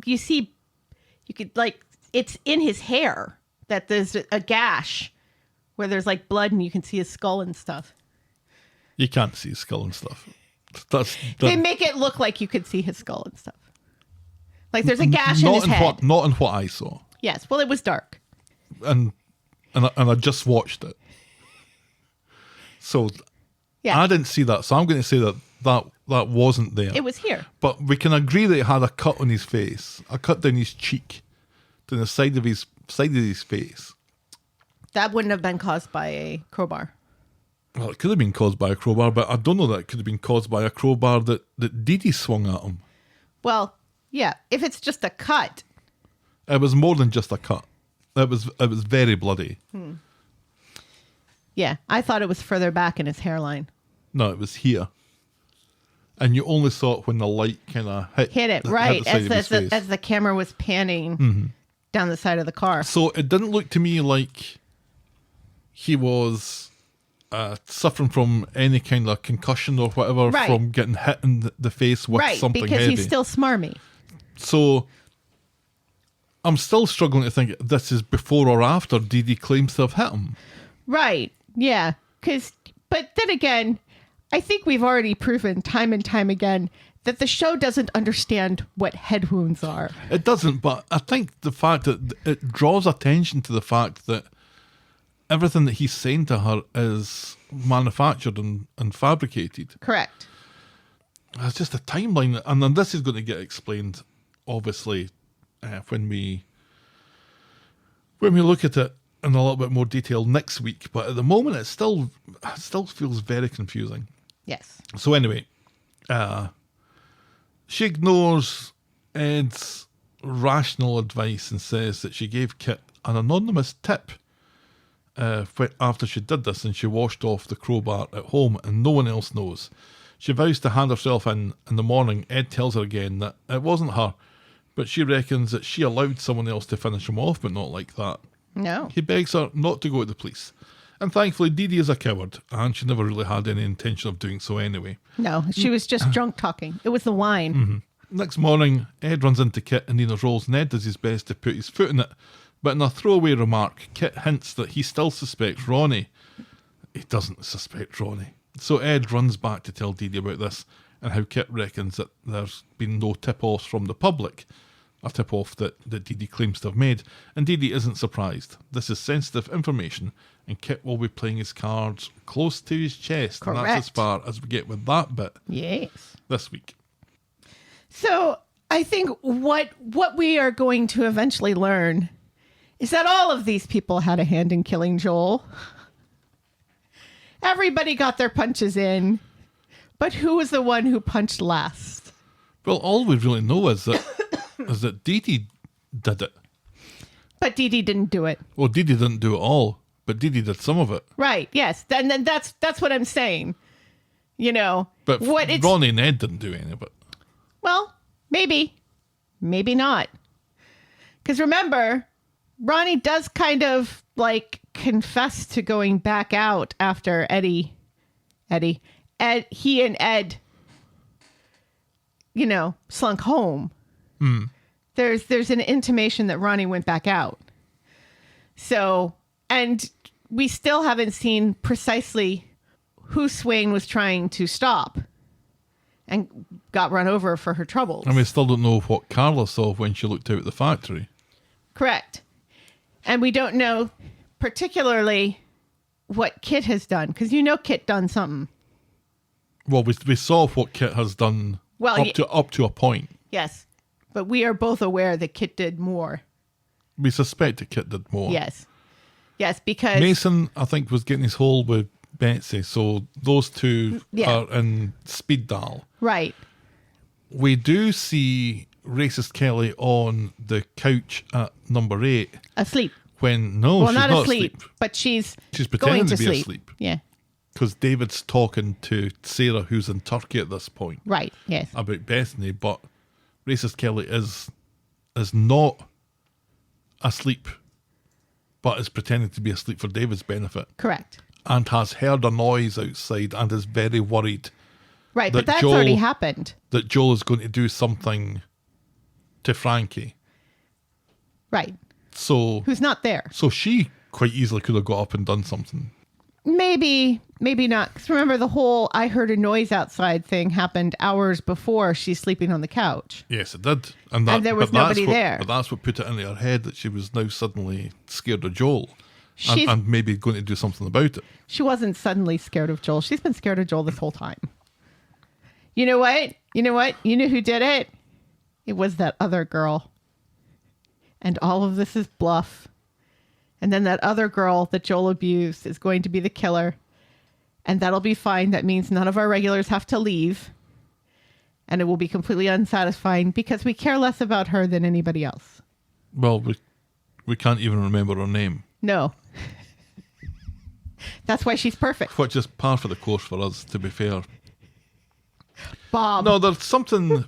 in his hair that there's a gash where there's like blood and you can see his skull and stuff. You can't see his skull and stuff. They make it look like you could see his skull and stuff. Like there's a gash in his head. Not in what I saw. Yes. Well, it was dark. And I just watched it. So yeah. I didn't see that. So I'm going to say that wasn't there. It was here. But we can agree that he had a cut on his face, a cut down his cheek, to the side of his face. That wouldn't have been caused by a crowbar. Well, it could have been caused by a crowbar, but I don't know that it could have been caused by a crowbar that Dee Dee swung at him. Well, yeah. If it's just a cut. It was more than just a cut. It was very bloody. Yeah, I thought it was further back in his hairline. No, it was here. And you only saw it when the light kind of hit it, right, as the camera was panning down the side of the car. So it didn't look to me like he was suffering from any kind of concussion or whatever from getting hit in the face with something heavy. Right, because he's still smarmy. So I'm still struggling to think this is before or after Dee Dee claims to have hit him. Right, yeah. But then again, I think we've already proven time and time again that the show doesn't understand what head wounds are. It doesn't, but I think the fact that it draws attention to the fact that everything that he's saying to her is manufactured and fabricated. Correct. It's just a timeline, and then this is going to get explained, obviously, when we look at it in a little bit more detail next week. But at the moment, it still feels very confusing. Yes. So anyway, she ignores Ed's rational advice and says that she gave Kit an anonymous tip after she did this, and she washed off the crowbar at home and no one else knows. She vows to hand herself in the morning. Ed tells her again that it wasn't her, but she reckons that she allowed someone else to finish him off, but not like that. No. He begs her not to go to the police. And thankfully, Dee Dee is a coward, and she never really had any intention of doing so anyway. No, she was just drunk talking. It was the wine. Mm-hmm. Next morning, Ed runs into Kit and Nina's rolls, and Ed does his best to put his foot in it. But in a throwaway remark, Kit hints that he still suspects Ronnie. He doesn't suspect Ronnie. So Ed runs back to tell Dee Dee about this and how Kit reckons that there's been no tip-offs from the public. A tip-off that Dee Dee claims to have made. And Dee Dee isn't surprised. This is sensitive information, and Kit will be playing his cards close to his chest. Correct. And that's as far as we get with that bit. Yes. This week. So I think what we are going to eventually learn is that all of these people had a hand in killing Joel. Everybody got their punches in. But who was the one who punched last? Well, all we really know is that Dee Dee did it. But Dee Dee didn't do it. Well, Dee Dee didn't do it all, but Dee Dee did some of it. Right, yes. And then that's what I'm saying. You know. But Ronnie and Ed didn't do any of it. Well, maybe. Maybe not. Because remember, Ronnie does kind of like confess to going back out after Ed, he and Ed, you know, slunk home. There's an intimation that Ronnie went back out. So, and we still haven't seen precisely who Swain was trying to stop and got run over for her troubles. And we still don't know what Carla saw when she looked out at the factory. Correct. And we don't know particularly what Kit has done, because you know Kit done something. Well, we saw what Kit has done up to a point. Yes. But we are both aware that Kit did more. We suspect that Kit did more. Yes. Yes, because... Mason, I think, was getting his hole with Betsy, so those two are in speed dial. Right. We do see Racist Kelly on the couch at number 8. Asleep. She's not not asleep, but she's pretending going to to be sleep. asleep. Yeah. Because David's talking to Sarah, who's in Turkey at this point. Right, yes. About Bethany, but Racist Kelly is not asleep, but is pretending to be asleep for David's benefit. Correct. And has heard a noise outside and is very worried. Right, but that's already happened. That Joel is going to do something to Frankie. Right. So who's not there. So she quite easily could have got up and done something. Maybe not. Because remember, the whole I heard a noise outside thing happened hours before she's sleeping on the couch. Yes, it did. And there was nobody there. But that's what put it into her head that she was now suddenly scared of Joel. And maybe going to do something about it. She wasn't suddenly scared of Joel. She's been scared of Joel this whole time. You know what? You know who did it? It was that other girl. And all of this is bluff. And then that other girl that Joel abused is going to be the killer. And that'll be fine. That means none of our regulars have to leave. And it will be completely unsatisfying because we care less about her than anybody else. Well, we can't even remember her name. No. That's why she's perfect. Which is par for the course for us, to be fair. Bob. No, there is something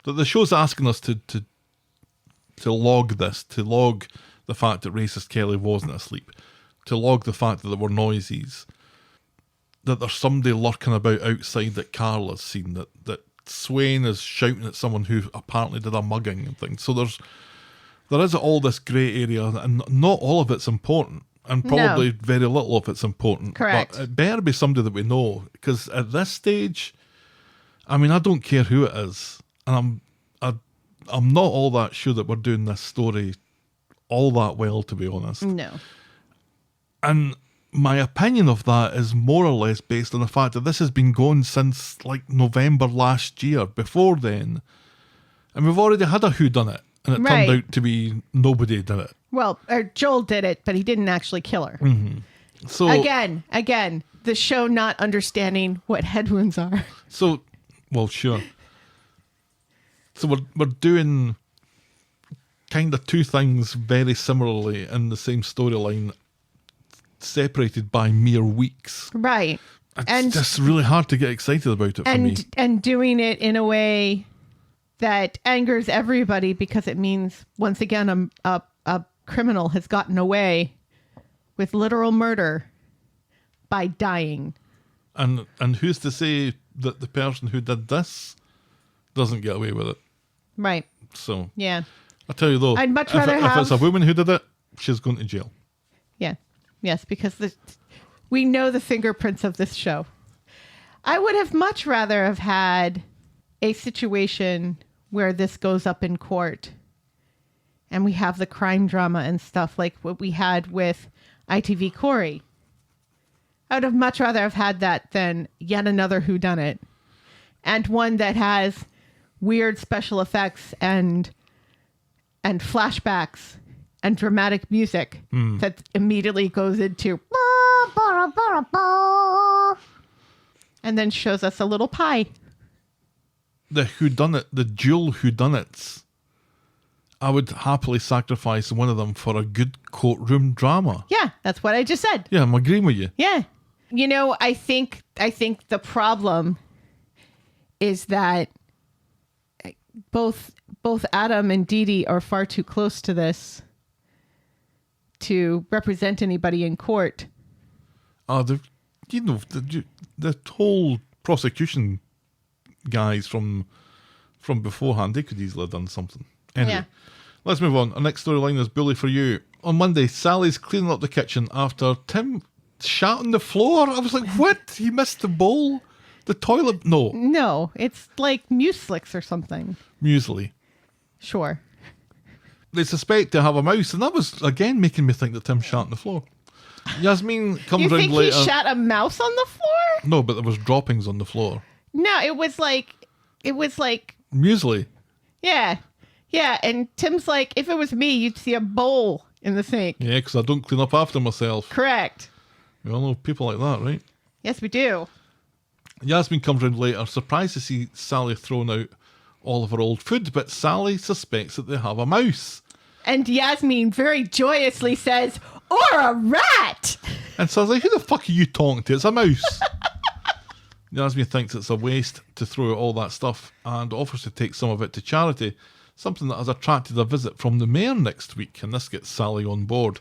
that the show's asking us to log this, to log the fact that Racist Kelly wasn't asleep, to log the fact that there were noises, that there's somebody lurking about outside that Carla's seen, that Swain is shouting at someone who apparently did a mugging and things. So there is all this grey area, and not all of it's important, and probably very little of it's important. Correct. But it better be somebody that we know, because at this stage, I mean, I don't care who it is, and I'm not all that sure that we're doing this story all that well, to be honest. No. And my opinion of that is more or less based on the fact that this has been going since like November last year. Before then, and we've already had a whodunit, and it turned out to be nobody did it. Well, Joel did it, but he didn't actually kill her. Mm-hmm. So again, the show not understanding what head wounds are. So, well, sure. So we're doing kind of two things very similarly in the same storyline, separated by mere weeks. Right. It's just really hard to get excited about it for me. And doing it in a way that angers everybody because it means, once again, a criminal has gotten away with literal murder by dying. And who's to say that the person who did this doesn't get away with it? Right. So, yeah. I tell you though, I'd much rather if it's a woman who did it, she's going to jail. Yeah. Yes, because we know the fingerprints of this show. I would have much rather have had a situation where this goes up in court and we have the crime drama and stuff like what we had with ITV Corrie. I would have much rather have had that than yet another whodunit, and one that has weird special effects and flashbacks and dramatic music that immediately goes into and then shows us a little pie. The whodunit, the dual whodunits. I would happily sacrifice one of them for a good courtroom drama. Yeah, that's what I just said. Yeah, I'm agreeing with you. Yeah. You know, I think the problem is that both Adam and Dee Dee are far too close to this to represent anybody in court. The whole prosecution guys from beforehand, they could easily have done something. Anyway, Yeah. let's move on. Our next storyline is Bully for You. On Monday, Sally's cleaning up the kitchen after Tim shat on the floor. I was like, what? He missed the bowl? The toilet? No. No, it's like mucilix or something. Muesli. Sure. They suspect they have a mouse, and that was, again, making me think that Tim shat on the floor. Yasmin comes You round think later. he shot a mouse on the floor? No, but there was droppings on the floor. No, it was like, Muesli. yeah. Yeah, and Tim's like, if it was me, you'd see a bowl in the sink. Yeah, because I don't clean up after myself. Correct. We all know people like that, right? Yes, we do. Yasmin comes round later, surprised to see Sally throwing out all of her old food, but Sally suspects that they have a mouse. And Yasmin very joyously says, or a rat! And so I was like, who the fuck are you talking to? It's a mouse. Yasmin thinks it's a waste to throw out all that stuff and offers to take some of it to charity, something that has attracted a visit from the mayor next week, and this gets Sally on board.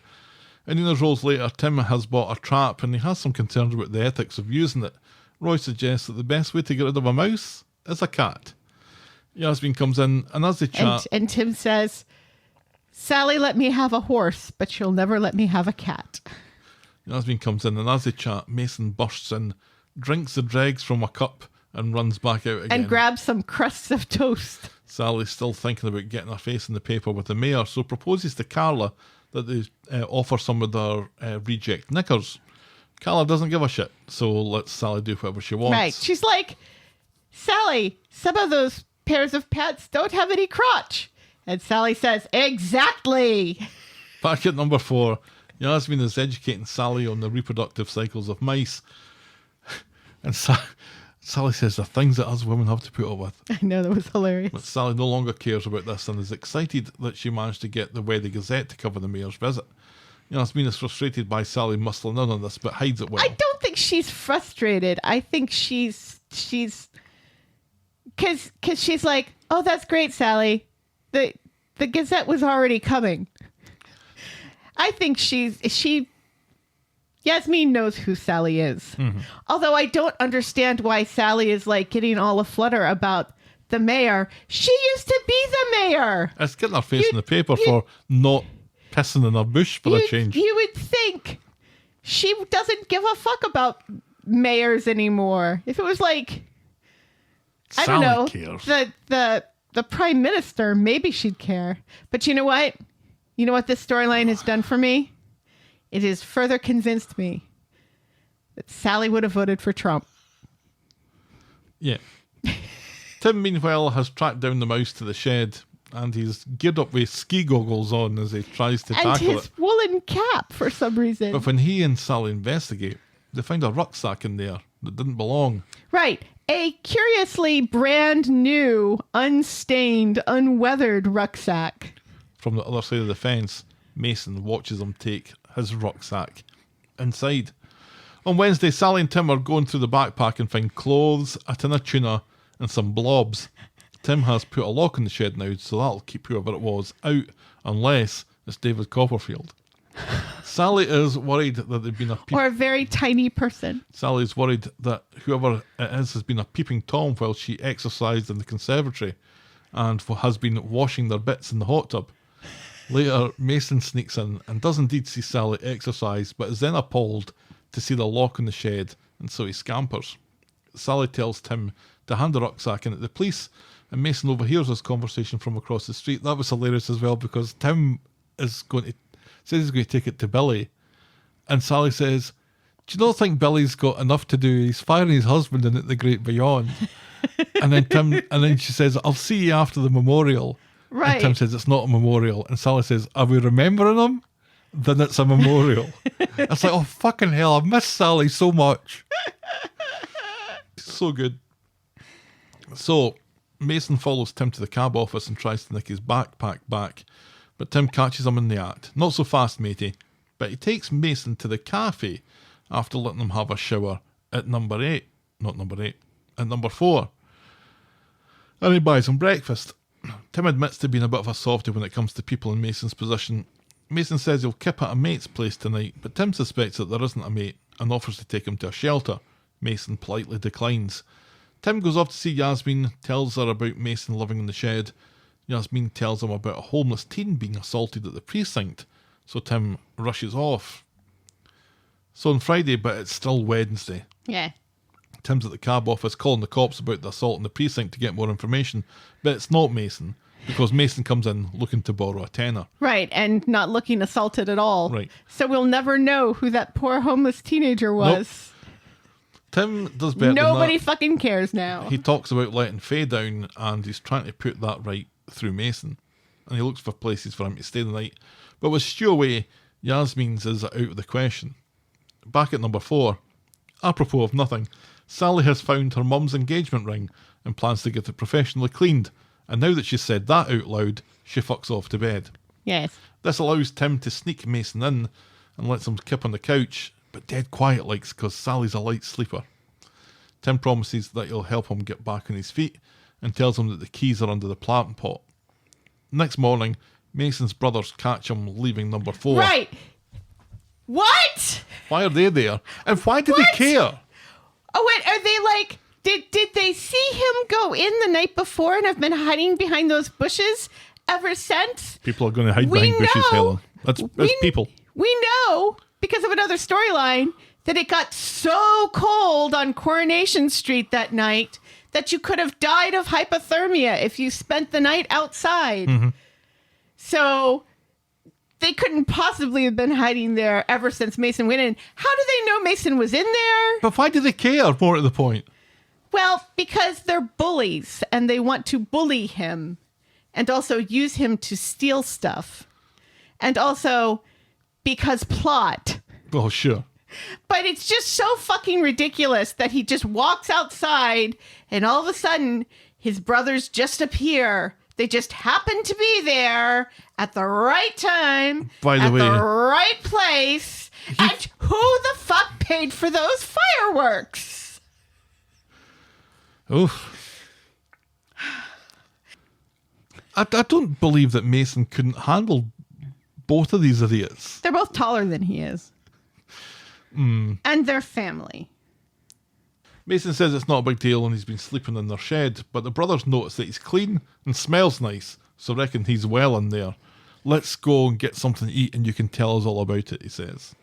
And rolls later, Tim has bought a trap and he has some concerns about the ethics of using it. Roy suggests that the best way to get rid of a mouse is a cat. Yasmin comes in, and as they chat... And Tim says, Sally let me have a horse, but she'll never let me have a cat. Yasmin comes in, and as they chat, Mason bursts in, drinks the dregs from a cup, and runs back out again. And grabs some crusts of toast. Sally's still thinking about getting her face in the paper with the mayor, so proposes to Carla that they offer some of their reject knickers. Carla doesn't give a shit, so lets Sally do whatever she wants. Right. She's like, Sally, some of those pairs of pants don't have any crotch. And Sally says, exactly. Back at number 4, Yasmin is educating Sally on the reproductive cycles of mice. And Sally says the things that us women have to put up with. I know, that was hilarious. But Sally no longer cares about this and is excited that she managed to get the Weather Gazette to cover the mayor's visit. Yasmin is frustrated by Sally muscling in on this, but hides it well. I don't think she's frustrated. I think she's because she's like, oh, that's great, Sally. The Gazette was already coming. I think Yasmin knows who Sally is. Mm-hmm. Although I don't understand why Sally is like getting all aflutter about the mayor. She used to be the mayor. It's getting her face in the paper for not pissing in her bush for a change. You would think she doesn't give a fuck about mayors anymore. If it was like, I don't know, cares. the prime minister, maybe she'd care. But you know what? You know what this storyline has done for me? It has further convinced me that Sally would have voted for Trump. Yeah. Tim, meanwhile, has tracked down the mouse to the shed, and he's geared up with ski goggles on as he tries to tackle it. And his woolen cap, for some reason. But when he and Sally investigate, they find a rucksack in there that didn't belong. Right. A curiously brand new, unstained, unweathered rucksack. From the other side of the fence, Mason watches him take his rucksack inside. On Wednesday, Sally and Tim are going through the backpack and find clothes, a tin of tuna, and some blobs. Tim has put a lock on the shed now, so that'll keep whoever it was out, unless it's David Copperfield. Sally is worried that they've been or a very tiny person. Sally's worried that whoever it is has been a peeping Tom while she exercised in the conservatory and has been washing their bits in the hot tub. Later, Mason sneaks in and does indeed see Sally exercise, but is then appalled to see the lock on the shed, and so he scampers. Sally tells Tim to hand the rucksack in at the police, and Mason overhears this conversation from across the street. That was hilarious as well, because Tim says he's going to take it to Billy, and Sally says, do you not think Billy's got enough to do? He's firing his husband in at the great beyond. and then she says, I'll see you after the memorial. Right. And Tim says it's not a memorial. And Sally says, are we remembering him? Then it's a memorial. It's like, oh, fucking hell, I miss Sally so much. So good. So, Mason follows Tim to the cab office and tries to nick his backpack back, but Tim catches him in the act. Not so fast, matey. But he takes Mason to the cafe after letting him have a shower at number 8. Not number 8. At number 4. And he buys him breakfast. Tim admits to being a bit of a softie when it comes to people in Mason's position. Mason says he'll kip at a mate's place tonight, but Tim suspects that there isn't a mate and offers to take him to a shelter. Mason politely declines. Tim goes off to see Yasmin, tells her about Mason living in the shed. Yasmin tells him about a homeless teen being assaulted at the precinct, so Tim rushes off. So on Friday, but it's still Wednesday. Yeah. Tim's at the cab office calling the cops about the assault in the precinct to get more information, but it's not Mason, because Mason comes in looking to borrow a tenner. Right, and not looking assaulted at all. Right. So we'll never know who that poor homeless teenager was. Tim does better Nobody than that. fucking cares now. He talks about letting Faye down, and he's trying to put that right through Mason. And he looks for places for him to stay the night. But with Stu away, Yasmin's is out of the question. Back at number 4, apropos of nothing, Sally has found her mum's engagement ring and plans to get it professionally cleaned. And now that she's said that out loud, she fucks off to bed. Yes. This allows Tim to sneak Mason in and lets him kip on the couch, but dead quiet likes because Sally's a light sleeper. Tim promises that he'll help him get back on his feet and tells him that the keys are under the plant pot. Next morning, Mason's brothers catch him leaving number 4. Right. What? Why are they there? And why do What? they care? Oh, wait, are they like, did they see him go in the night before and have been hiding behind those bushes ever since? People are going to hide We behind bushes, know- Helen. That's people. We know, because of another storyline, that it got so cold on Coronation Street that night that you could have died of hypothermia if you spent the night outside. Mm-hmm. So they couldn't possibly have been hiding there ever since Mason went in. How do they know Mason was in there? But why do they care, more to the point? Well, because they're bullies and they want to bully him and also use him to steal stuff. And also because plot. Well, sure. But it's just so fucking ridiculous that he just walks outside and all of a sudden his brothers just appear. They just happen to be there at the right time, By the at way, the right place. And who the fuck paid for those fireworks? Oof. I don't believe that Mason couldn't handle both of these idiots. They're both taller than he is. And they're family. Mason says it's not a big deal and he's been sleeping in their shed, but the brothers notice that he's clean and smells nice, so reckon he's well in there. Let's go and get something to eat and you can tell us all about it, he says.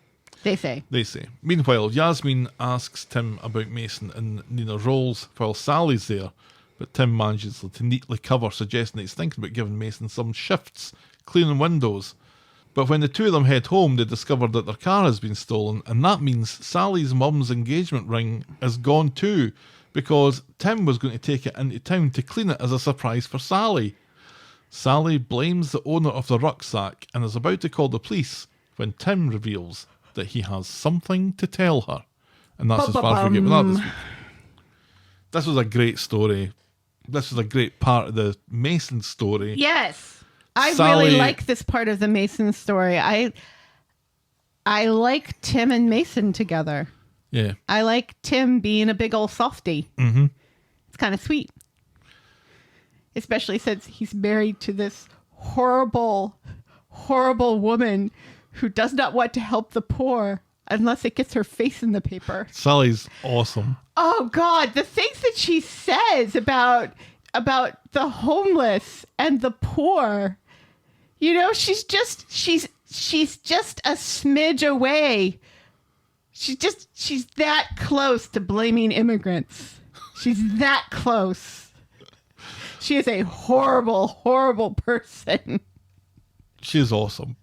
They say. They say. Meanwhile, Yasmin asks Tim about Mason and Nina's roles while Sally's there, but Tim manages to neatly cover, suggesting that he's thinking about giving Mason some shifts, cleaning windows. But when the two of them head home, they discover that their car has been stolen, and that means Sally's mum's engagement ring is gone too, because Tim was going to take it into town to clean it as a surprise for Sally. Sally blames the owner of the rucksack and is about to call the police when Tim reveals that he has something to tell her. And that's as far as we get with that this week. This was a great story. This was a great part of the Mason story. Yes. I Sally- really like this part of the Mason story. I like Tim and Mason together. Yeah. I like Tim being a big old softie. Mm-hmm. It's kind of sweet. Especially since he's married to this horrible, horrible woman who does not want to help the poor unless it gets her face in the paper. Sally's awesome. Oh God, the things that she says about the homeless and the poor. You know, she's just a smidge away. She's that close to blaming immigrants. She's that close. She is a horrible, horrible person. She's awesome.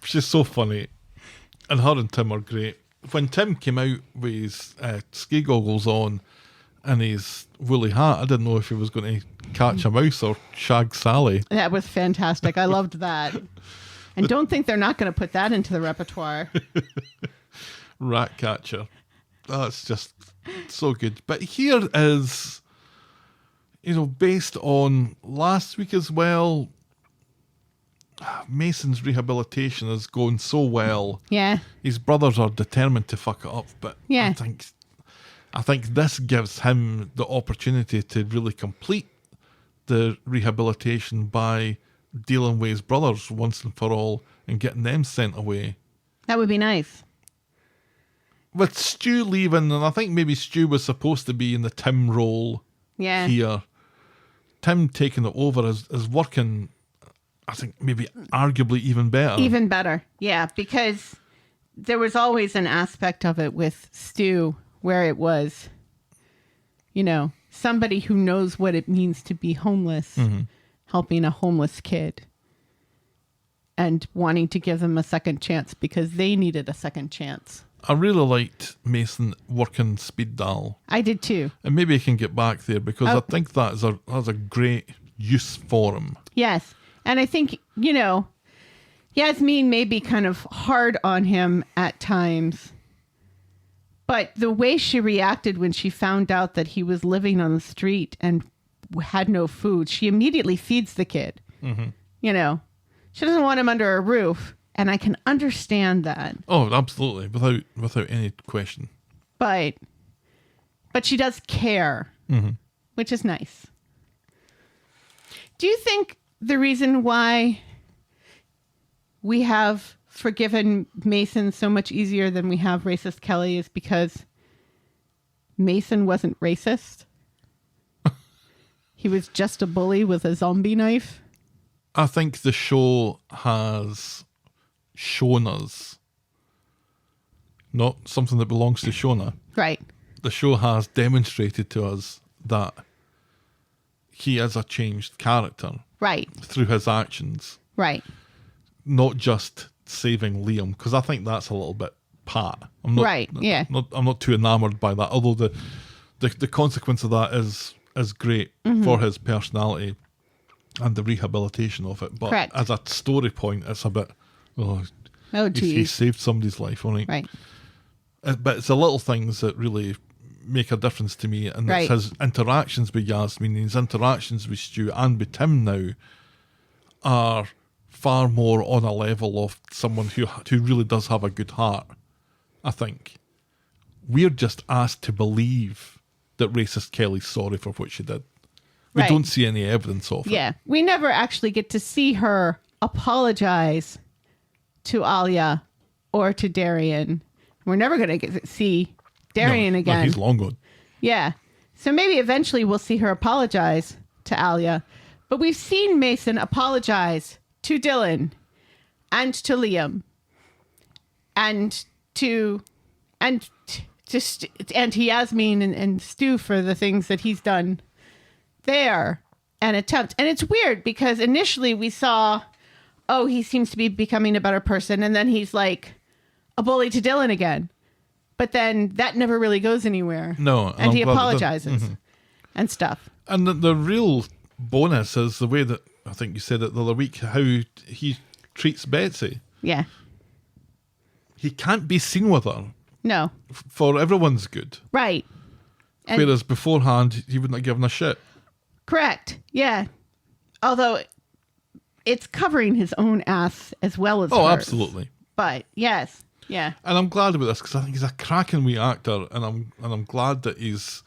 She's so funny. And her and Tim are great. When Tim came out with his ski goggles on and his woolly hat, I didn't know if he was going to catch a mouse or shag Sally. That was fantastic. I loved that. And don't think they're not going to put that into the repertoire. Rat catcher. That's just so good. But here is, based on last week as well, Mason's rehabilitation is going so well. Yeah. His brothers are determined to fuck it up, but Yeah. I think this gives him the opportunity to really complete the rehabilitation by dealing with his brothers once and for all and getting them sent away. That would be nice. With Stu leaving, and I think maybe Stu was supposed to be in the Tim role here. Tim taking it over is working, I think, maybe arguably even better. Even better. Yeah, because there was always an aspect of it with Stu where it was, somebody who knows what it means to be homeless, helping a homeless kid and wanting to give them a second chance because they needed a second chance. I really liked Mason working speed dial. I did too. And maybe he can get back there because I think that's a great use for him. Yes. And I think, Yasmin may be kind of hard on him at times, but the way she reacted when she found out that he was living on the street and had no food, she immediately feeds the kid. Mm-hmm. She doesn't want him under a roof. And I can understand that. Oh, absolutely. Without any question. But she does care, which is nice. Do you think the reason why we have forgiven Mason so much easier than we have racist Kelly is because Mason wasn't racist? He was just a bully with a zombie knife? I think the show has shown us, not something that belongs to Shona. Right. The show has demonstrated to us that he is a changed character. Right. Through his actions. Right. Not just saving Liam, because I think that's a little bit pat. I'm not too enamored by that, although the consequence of that is great for his personality and the rehabilitation of it. But correct. As a story point, it's a bit, he saved somebody's life, all right? Right. But it's the little things that really make a difference to me, and it's his interactions with Yasmin, his interactions with Stu and with Tim now are far more on a level of someone who really does have a good heart, I think. We're just asked to believe that racist Kelly's sorry for what she did. We don't see any evidence of it. Yeah. We never actually get to see her apologize to Alia or to Darian. We're never going to get to see Darian again. No, he's long gone. Yeah. So maybe eventually we'll see her apologize to Alia. But we've seen Mason apologize to Dylan and to Liam and to Yasmin and Stu for the things that he's done there and attempt. And it's weird because initially we saw, he seems to be becoming a better person. And then he's like a bully to Dylan again. But then that never really goes anywhere. No. And he apologizes and stuff. And the real bonus is the way that, I think you said it the other week, how he treats Betsy. Yeah. He can't be seen with her. No. For everyone's good. Right. And whereas beforehand, he wouldn't have given a shit. Correct. Yeah. Although it's covering his own ass as well as hers. Absolutely. But yes. Yeah. And I'm glad about this because I think he's a cracking wee actor, and I'm glad that he's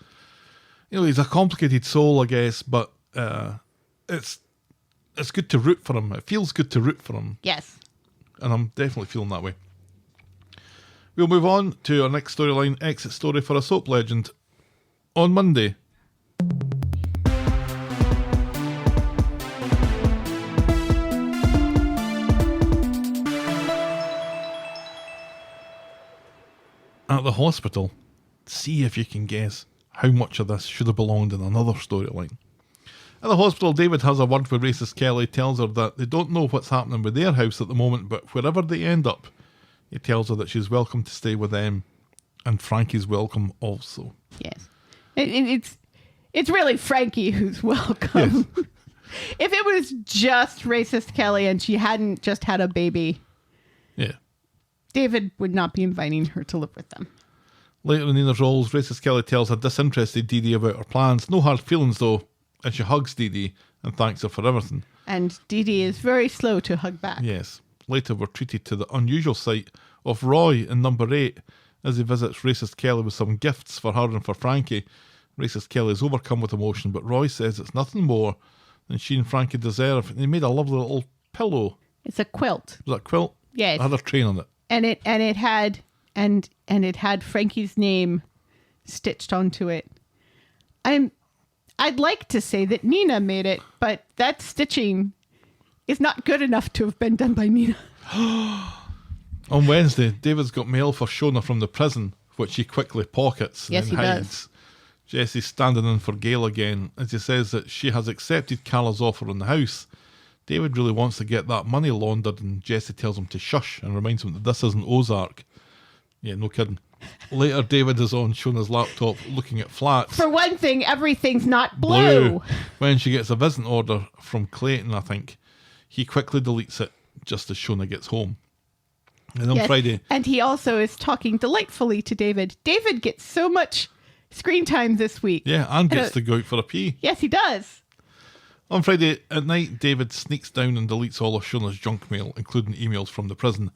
a complicated soul, I guess, but it's good to root for him. It feels good to root for him. Yes. And I'm definitely feeling that way. We'll move on to our next storyline, exit story for a soap legend. On Monday. At the hospital, see if you can guess how much of this should have belonged in another storyline. At the hospital, David has a word with racist Kelly, tells her that they don't know what's happening with their house at the moment, but wherever they end up, he tells her that she's welcome to stay with them, and Frankie's welcome also. Yes. It's really Frankie who's welcome. Yes. If it was just racist Kelly and she hadn't just had a baby, yeah, David would not be inviting her to live with them. Later in Nina's roles, racist Kelly tells a disinterested Dee Dee about her plans. No hard feelings though, and she hugs Dee Dee and thanks her for everything. And Dee Dee is very slow to hug back. Yes. Later we're treated to the unusual sight of Roy in number 8 as he visits racist Kelly with some gifts for her and for Frankie. Racist Kelly is overcome with emotion, but Roy says it's nothing more than she and Frankie deserve. And he made a lovely little pillow. It's a quilt. Was that a quilt? Yes. It had a train on it. And it had Frankie's name stitched onto it. I'd like to say that Nina made it, but that stitching is not good enough to have been done by Nina. On Wednesday, David's got mail for Shona from the prison, which he quickly pockets Yes, and he hides. does. Jesse's standing in for Gail again as he says that she has accepted Carla's offer on the house. David really wants to get that money laundered, and Jesse tells him to shush and reminds him that this isn't Ozark. Yeah, no kidding. Later, David is on Shona's laptop looking at flats. For one thing, everything's not blue. When she gets a visiting order from Clayton, I think, he quickly deletes it just as Shona gets home. And on Yes. Friday... And he also is talking delightfully to David. David gets so much screen time this week. Yeah, and gets to go out for a pee. Yes, he does. On Friday at night, David sneaks down and deletes all of Shona's junk mail, including emails from the prison.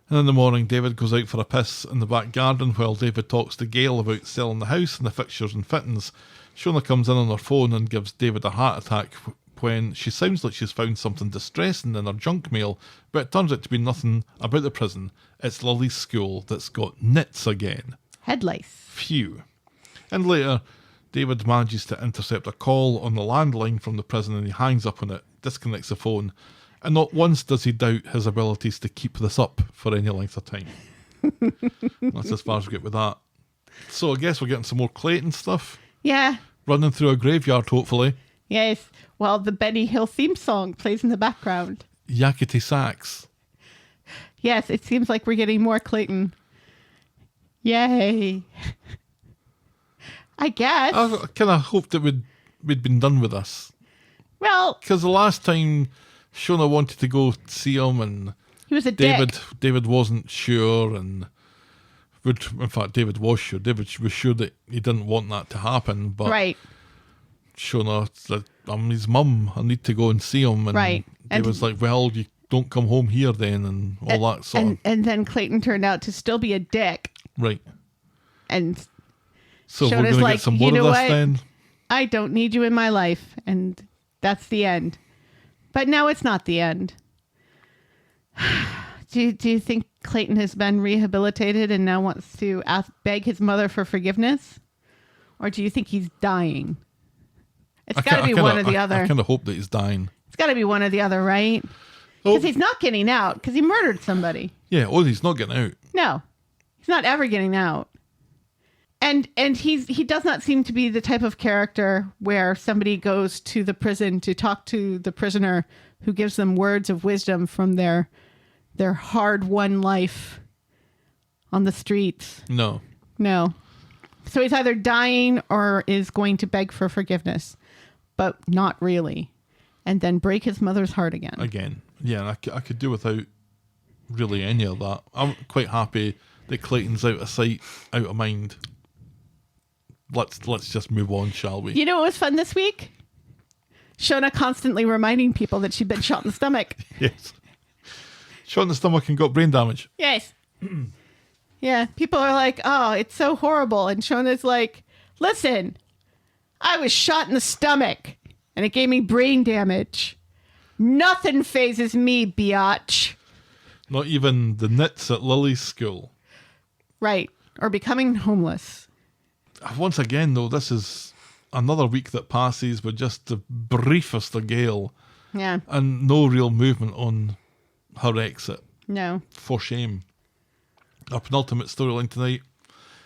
And in the morning, David goes out for a piss in the back garden while David talks to Gail about selling the house and the fixtures and fittings. Shona comes in on her phone and gives David a heart attack when she sounds like she's found something distressing in her junk mail, but it turns out to be nothing about the prison. It's Lily's school that's got nits again. Head lice. Phew. And later, David manages to intercept a call on the landline from the prison and he hangs up on it, disconnects the phone, and not once does he doubt his abilities to keep this up for any length of time. That's as far as we get with that. So I guess we're getting some more Clayton stuff. Yeah. Running through a graveyard, hopefully. Yes. While the Benny Hill theme song plays in the background. Yakety sax. Yes, it seems like we're getting more Clayton. Yay. I guess. I kind of hoped that we'd been done with this. Well, Because the last time Shona wanted to go see him and he was a dick. David wasn't sure, and in fact, David was sure. David was sure that he didn't want that to happen, but Right. Shona said, I'm his mum, I need to go and see him. And Right. And- David's like, well, you don't come home here then, and all that sort of... And then Clayton turned out to still be a dick. Right. And So we're Shona's going to like, get some "You more of know this what? then? I don't need you in my life. And that's the end. But now it's not the end. Do you think Clayton has been rehabilitated and now wants to beg his mother for forgiveness? Or do you think he's dying? It's got to be one or the other. I kind of hope that he's dying. It's got to be one or the other, right? Oh. Because he's not getting out because he murdered somebody. Yeah, he's not getting out. No, he's not ever getting out. And he does not seem to be the type of character where somebody goes to the prison to talk to the prisoner who gives them words of wisdom from their hard-won life on the streets. No. No. So he's either dying or is going to beg for forgiveness, but not really. And then break his mother's heart again. Again. Yeah, I could do without really any of that. I'm quite happy that Clayton's out of sight, out of mind. Let's just move on, shall we? You know what was fun this week? Shona constantly reminding people that she'd been shot in the stomach. Yes. Shot in the stomach and got brain damage. Yes. Yeah, people are like, oh, it's so horrible. And Shona's like, listen, I was shot in the stomach and it gave me brain damage. Nothing phases me, biatch. Not even the nits at Lily's school. Right. Or becoming homeless. Once again, though, this is another week that passes with just the briefest of Gale Yeah. and no real movement on her exit. No. For shame. Our penultimate storyline tonight.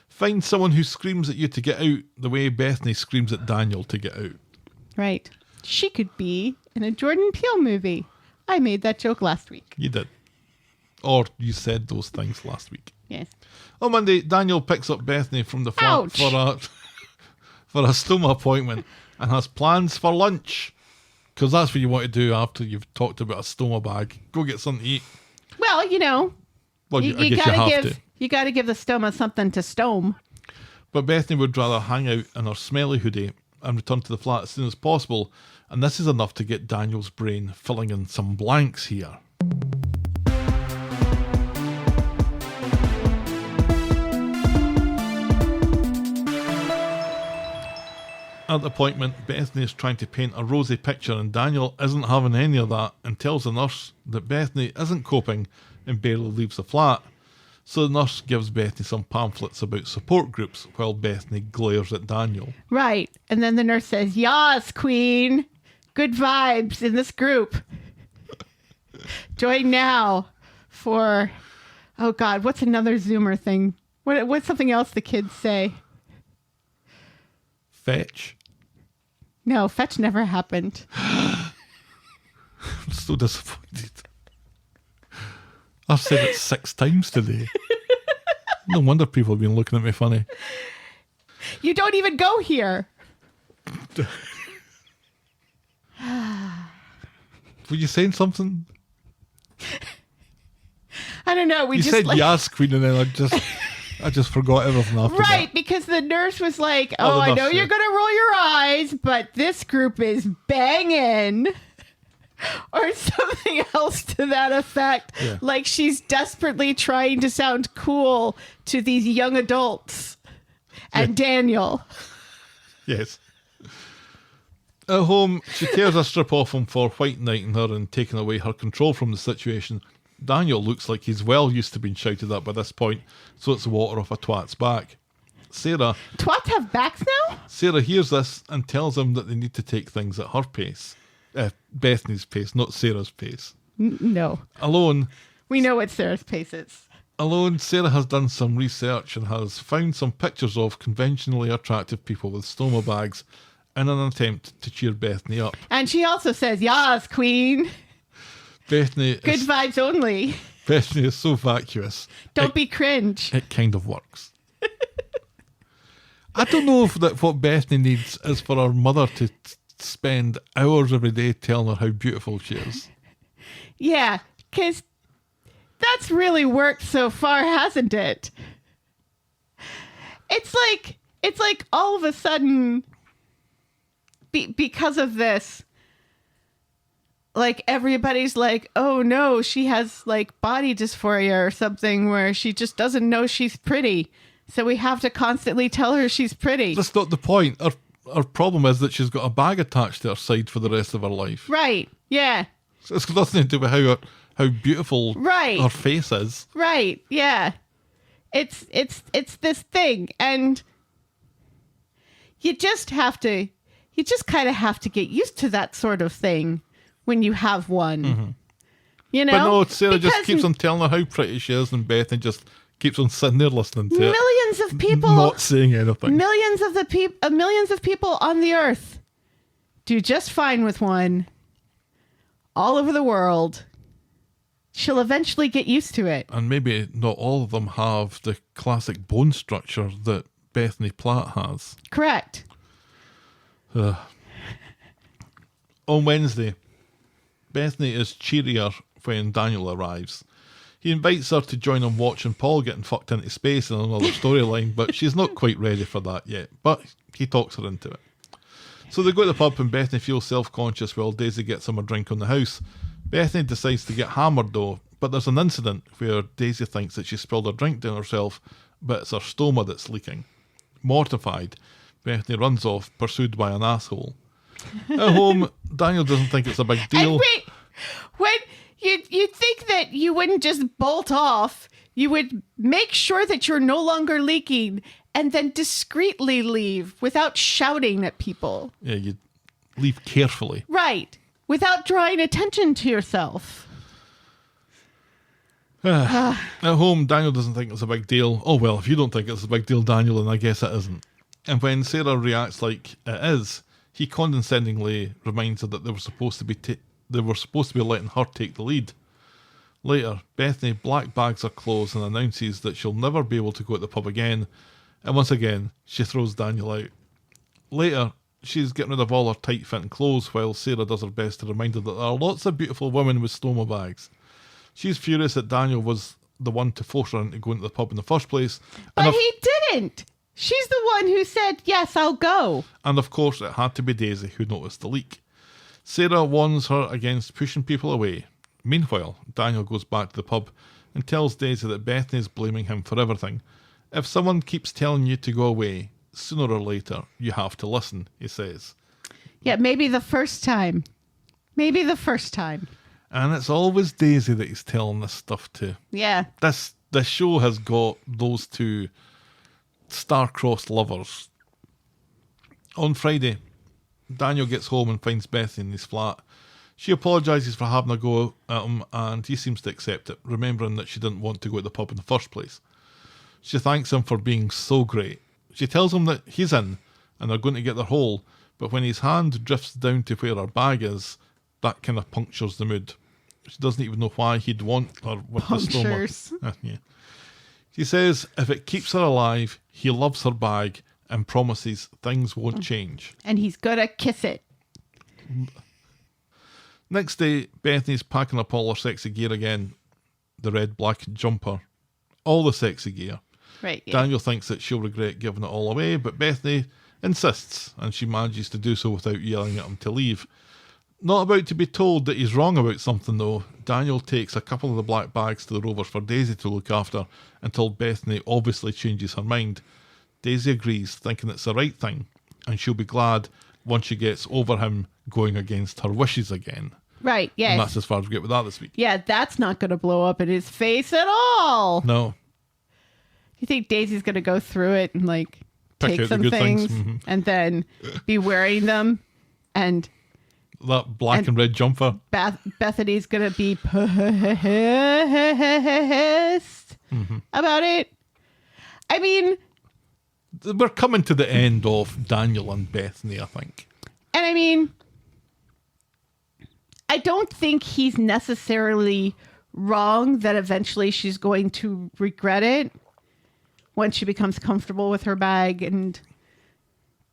Find someone who screams at you to get out the way Bethany screams at Daniel to get out. Right. She could be in a Jordan Peele movie. I made that joke last week. You did. Or you said those things last week. Yes. On Monday, Daniel picks up Bethany from the flat Ouch. for a stoma appointment and has plans for lunch. Because that's what you want to do after you've talked about a stoma bag. Go get something to eat. Well, you know, Well, you I guess you gotta have give to. You got to give the stoma something to stome. But Bethany would rather hang out in her smelly hoodie and return to the flat as soon as possible, and this is enough to get Daniel's brain filling in some blanks here. At the appointment, Bethany is trying to paint a rosy picture and Daniel isn't having any of that and tells the nurse that Bethany isn't coping and barely leaves the flat. So the nurse gives Bethany some pamphlets about support groups while Bethany glares at Daniel. Right. And then the nurse says, "Yas, queen. Good vibes in this group. Join now for," oh God, what's another Zoomer thing? What's something else the kids say? Fetch. No, fetch never happened. I'm so disappointed. I've said it 6 times today. No wonder people have been looking at me funny. You don't even go here. Were you saying something? I don't know. We You just said yes, Queen, and then I just forgot everything after that. Right, because the nurse was like, Oh, "Oh, the I nurse, know you're yeah. going to roll your eyes, but this group is banging." Or something else to that effect. Yeah. Like she's desperately trying to sound cool to these young adults. And Daniel. Yes. At home, she tears a strip off him for white knighting her and taking away her control from the situation. Daniel looks like he's well used to being shouted at by this point, so it's water off a twat's back. Twats have backs now? Sarah hears this and tells him that they need to take things at her pace. Bethany's pace, not Sarah's pace. No. Alone, We know what Sarah's pace is. Sarah has done some research and has found some pictures of conventionally attractive people with stoma bags in an attempt to cheer Bethany up. And she also says, "Yas, queen. Bethany Good is, vibes only. Bethany is so vacuous. Don't be cringe." It kind of works. I don't know if what Bethany needs is for her mother to spend hours every day telling her how beautiful she is. Yeah, because that's really worked so far, hasn't it? It's like all of a sudden, because of this, like everybody's like, "Oh no, she has like body dysphoria or something where she just doesn't know she's pretty. So we have to constantly tell her she's pretty." That's not the point. Her problem is that she's got a bag attached to her side for the rest of her life. Right. Yeah. So it's got nothing to do with how beautiful Right. her face is. Right. Yeah. It's this thing, and you just kind of have to get used to that sort of thing when you have one. Mm-hmm. You know? But no, Sarah just Because keeps on telling her how pretty she is, and Bethany just keeps on sitting there listening to it, millions of people, not saying anything. millions of people on the earth do just fine with one all over the world. She'll eventually get used to it. And maybe not all of them have the classic bone structure that Bethany Platt has. Correct. On Wednesday, Bethany is cheerier when Daniel arrives. He invites her to join him watching Paul getting fucked into space in another storyline, but she's not quite ready for that yet. But he talks her into it. So they go to the pub and Bethany feels self-conscious while Daisy gets him a drink on the house. Bethany decides to get hammered though, but there's an incident where Daisy thinks that she spilled her drink down herself, but it's her stoma that's leaking. Mortified, Bethany runs off, pursued by an asshole. At home, Daniel doesn't think it's a big deal. And wait, when you'd think that you wouldn't just bolt off, you would make sure that you're no longer leaking and then discreetly leave without shouting at people. Yeah, you leave carefully. Right. Without drawing attention to yourself. At home, Daniel doesn't think it's a big deal. Oh well, if you don't think it's a big deal, Daniel, then I guess it isn't. And when Sarah reacts like it is, he condescendingly reminds her that they were supposed to be letting her take the lead. Later, Bethany black bags her clothes and announces that she'll never be able to go to the pub again. And once again, she throws Daniel out. Later, she's getting rid of all her tight-fitting clothes while Sarah does her best to remind her that there are lots of beautiful women with stoma bags. She's furious that Daniel was the one to force her into going to the pub in the first place. But he didn't. She's the one who said, yes, I'll go. And of course, it had to be Daisy who noticed the leak. Sarah warns her against pushing people away. Meanwhile, Daniel goes back to the pub and tells Daisy that Bethany's blaming him for everything. If someone keeps telling you to go away, sooner or later, you have to listen, he says. Yeah, maybe the first time. Maybe the first time. And it's always Daisy that he's telling this stuff to. Yeah. This show has got those two star-crossed lovers. On Friday, Daniel gets home and finds Bethany in his flat. She apologises for having a go at him, and he seems to accept it, remembering that she didn't want to go to the pub in the first place. She thanks him for being so great. She tells him that he's in, and they're going to get their hole, but when his hand drifts down to where her bag is, that kind of punctures the mood. She doesn't even know why he'd want her with the Punctures. stomach. Yeah. She says if it keeps her alive, he loves her bag and promises things won't change. And he's gonna kiss it. Next day, Bethany's packing up all her sexy gear again. The red, black jumper. All the sexy gear. Right. Yeah. Daniel thinks that she'll regret giving it all away, but Bethany insists, and she manages to do so without yelling at him to leave. Not about to be told that he's wrong about something, though. Daniel takes a couple of the black bags to the Rovers for Daisy to look after until Bethany obviously changes her mind. Daisy agrees, thinking it's the right thing, and she'll be glad once she gets over him going against her wishes again. Right, yes. And that's as far as we get with that this week. Yeah, that's not going to blow up in his face at all. No. You think Daisy's going to go through it and, like, Pick take out the some good things things. and then be wearing them, and That black and red jumper. Bethany's going to be pissed about it? I mean... We're coming to the end of Daniel and Bethany, I think. And I mean, I don't think he's necessarily wrong that eventually she's going to regret it once she becomes comfortable with her bag. And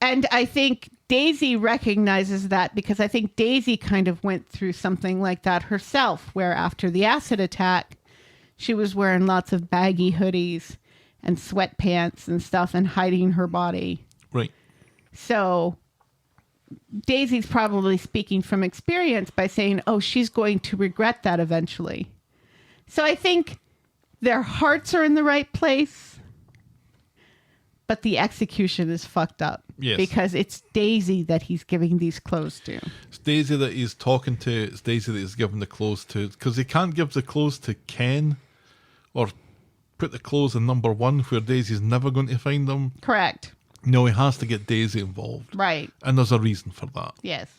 I think Daisy recognizes that, because I think Daisy kind of went through something like that herself, where after the acid attack, she was wearing lots of baggy hoodies and sweatpants and stuff and hiding her body. Right. So Daisy's probably speaking from experience by saying, oh, she's going to regret that eventually. So I think their hearts are in the right place, but the execution is fucked up. Yes. Because it's Daisy that he's giving these clothes to. It's Daisy that he's talking to. It's Daisy that he's giving the clothes to. Because he can't give the clothes to Ken or put the clothes in number one where Daisy's never going to find them. Correct. No, he has to get Daisy involved. Right. And there's a reason for that. Yes.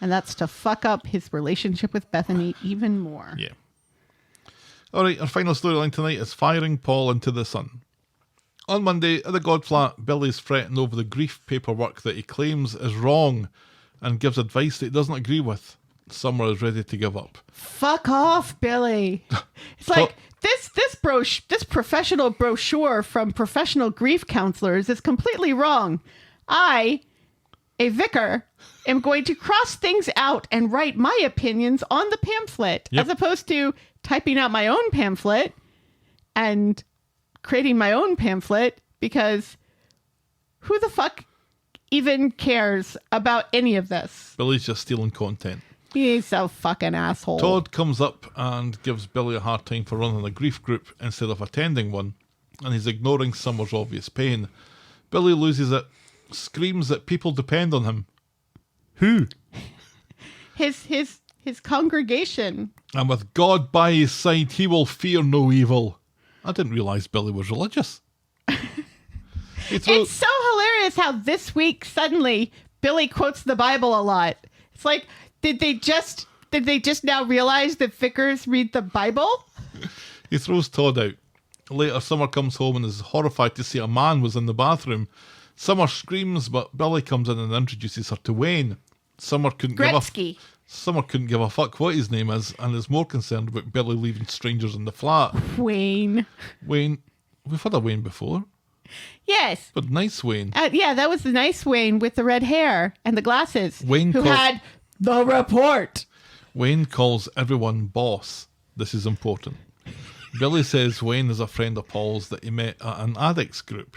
And that's to fuck up his relationship with Bethany even more. Yeah. All right, our final storyline tonight is firing Paul into the sun. On Monday, at the God flat, Billy's fretting over the grief paperwork that he claims is wrong and gives advice that he doesn't agree with. Summer is ready to give up. Fuck off, Billy. It's like this professional brochure from professional grief counselors is completely wrong. I, a vicar, am going to cross things out and write my opinions on the pamphlet, Yep. as opposed to typing out my own pamphlet and creating my own pamphlet, because who the fuck even cares about any of this? Billy's just stealing content. He's a fucking asshole. Todd comes up and gives Billy a hard time for running a grief group instead of attending one, and he's ignoring Summer's obvious pain. Billy loses it, screams that people depend on him. Who? His congregation. And with God by his side, he will fear no evil. I didn't realise Billy was religious. It's so hilarious how this week suddenly Billy quotes the Bible a lot. It's like, did they just now realize that vicars read the Bible? He throws Todd out. Later, Summer comes home and is horrified to see a man was in the bathroom. Summer screams, but Billy comes in and introduces her to Wayne. Summer couldn't Gretzky. give a fuck what his name is, and is more concerned about Billy leaving strangers in the flat. Wayne. Wayne, we've had a Wayne before, Yes. but nice Wayne. Yeah, that was the nice Wayne with the red hair and the glasses. Wayne who called- had the report. Wayne calls everyone boss. This is important. Billy says Wayne is a friend of Paul's that he met at an addicts group.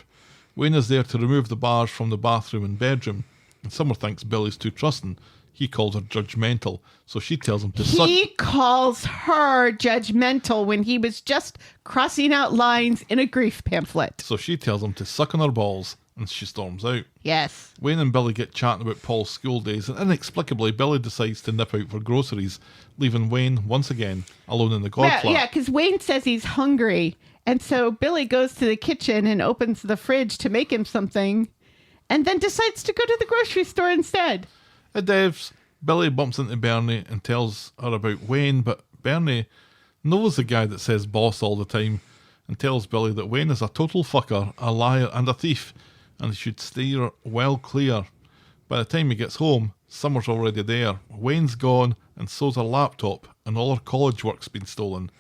Wayne is there to remove the bars from the bathroom and bedroom, and Summer thinks Billy's too trusting. He calls her judgmental, so she tells him to suck. He calls her judgmental when he was just crossing out lines in a grief pamphlet. So she tells him to suck on her balls, and she storms out. Yes. Wayne and Billy get chatting about Paul's school days, and inexplicably, Billy decides to nip out for groceries, leaving Wayne, once again, alone in the God flat. Yeah, because Wayne says he's hungry, and so Billy goes to the kitchen and opens the fridge to make him something, and then decides to go to the grocery store instead. At Dev's, Billy bumps into Bernie and tells her about Wayne, but Bernie knows the guy that says boss all the time and tells Billy that Wayne is a total fucker, a liar and a thief, and he should steer well clear. By the time he gets home, Summer's already there. Wayne's gone, and so's her laptop, and all her college work's been stolen.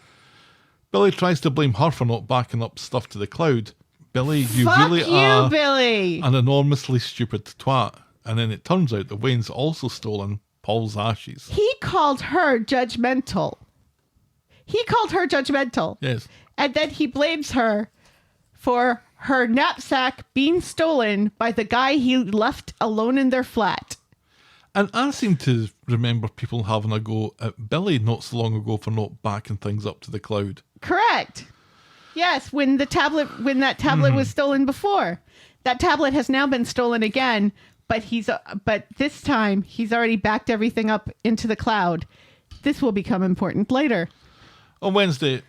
Billy tries to blame her for not backing up stuff to the cloud. Billy, you Fuck really you, are Billy. an enormously stupid twat. And then it turns out that Wayne's also stolen Paul's ashes. He called her judgmental. Yes. And then he blames her for her knapsack being stolen by the guy he left alone in their flat. And I seem to remember people having a go at Billy not so long ago for not backing things up to the cloud. Correct. Yes, when that tablet was stolen before. That tablet has now been stolen again, but this time he's already backed everything up into the cloud. This will become important later. On Wednesday,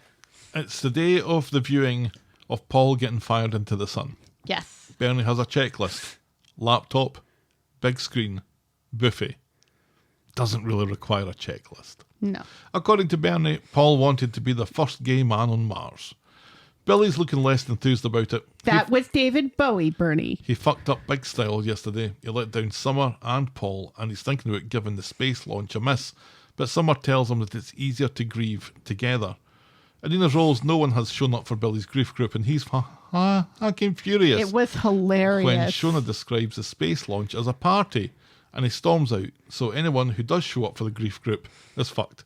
it's the day of the viewing of Paul getting fired into the sun. Yes. Bernie has a checklist. Laptop, big screen, buffet. Doesn't really require a checklist. No. According to Bernie, Paul wanted to be the first gay man on Mars. Billy's looking less enthused about it. That was David Bowie, Bernie. He fucked up big style yesterday. He let down Summer and Paul, and he's thinking about giving the space launch a miss. But Summer tells him that it's easier to grieve together. And in his roles, no one has shown up for Billy's grief group, and he's fucking furious. It was hilarious. When Shona describes the space launch as a party, and he storms out. So anyone who does show up for the grief group is fucked.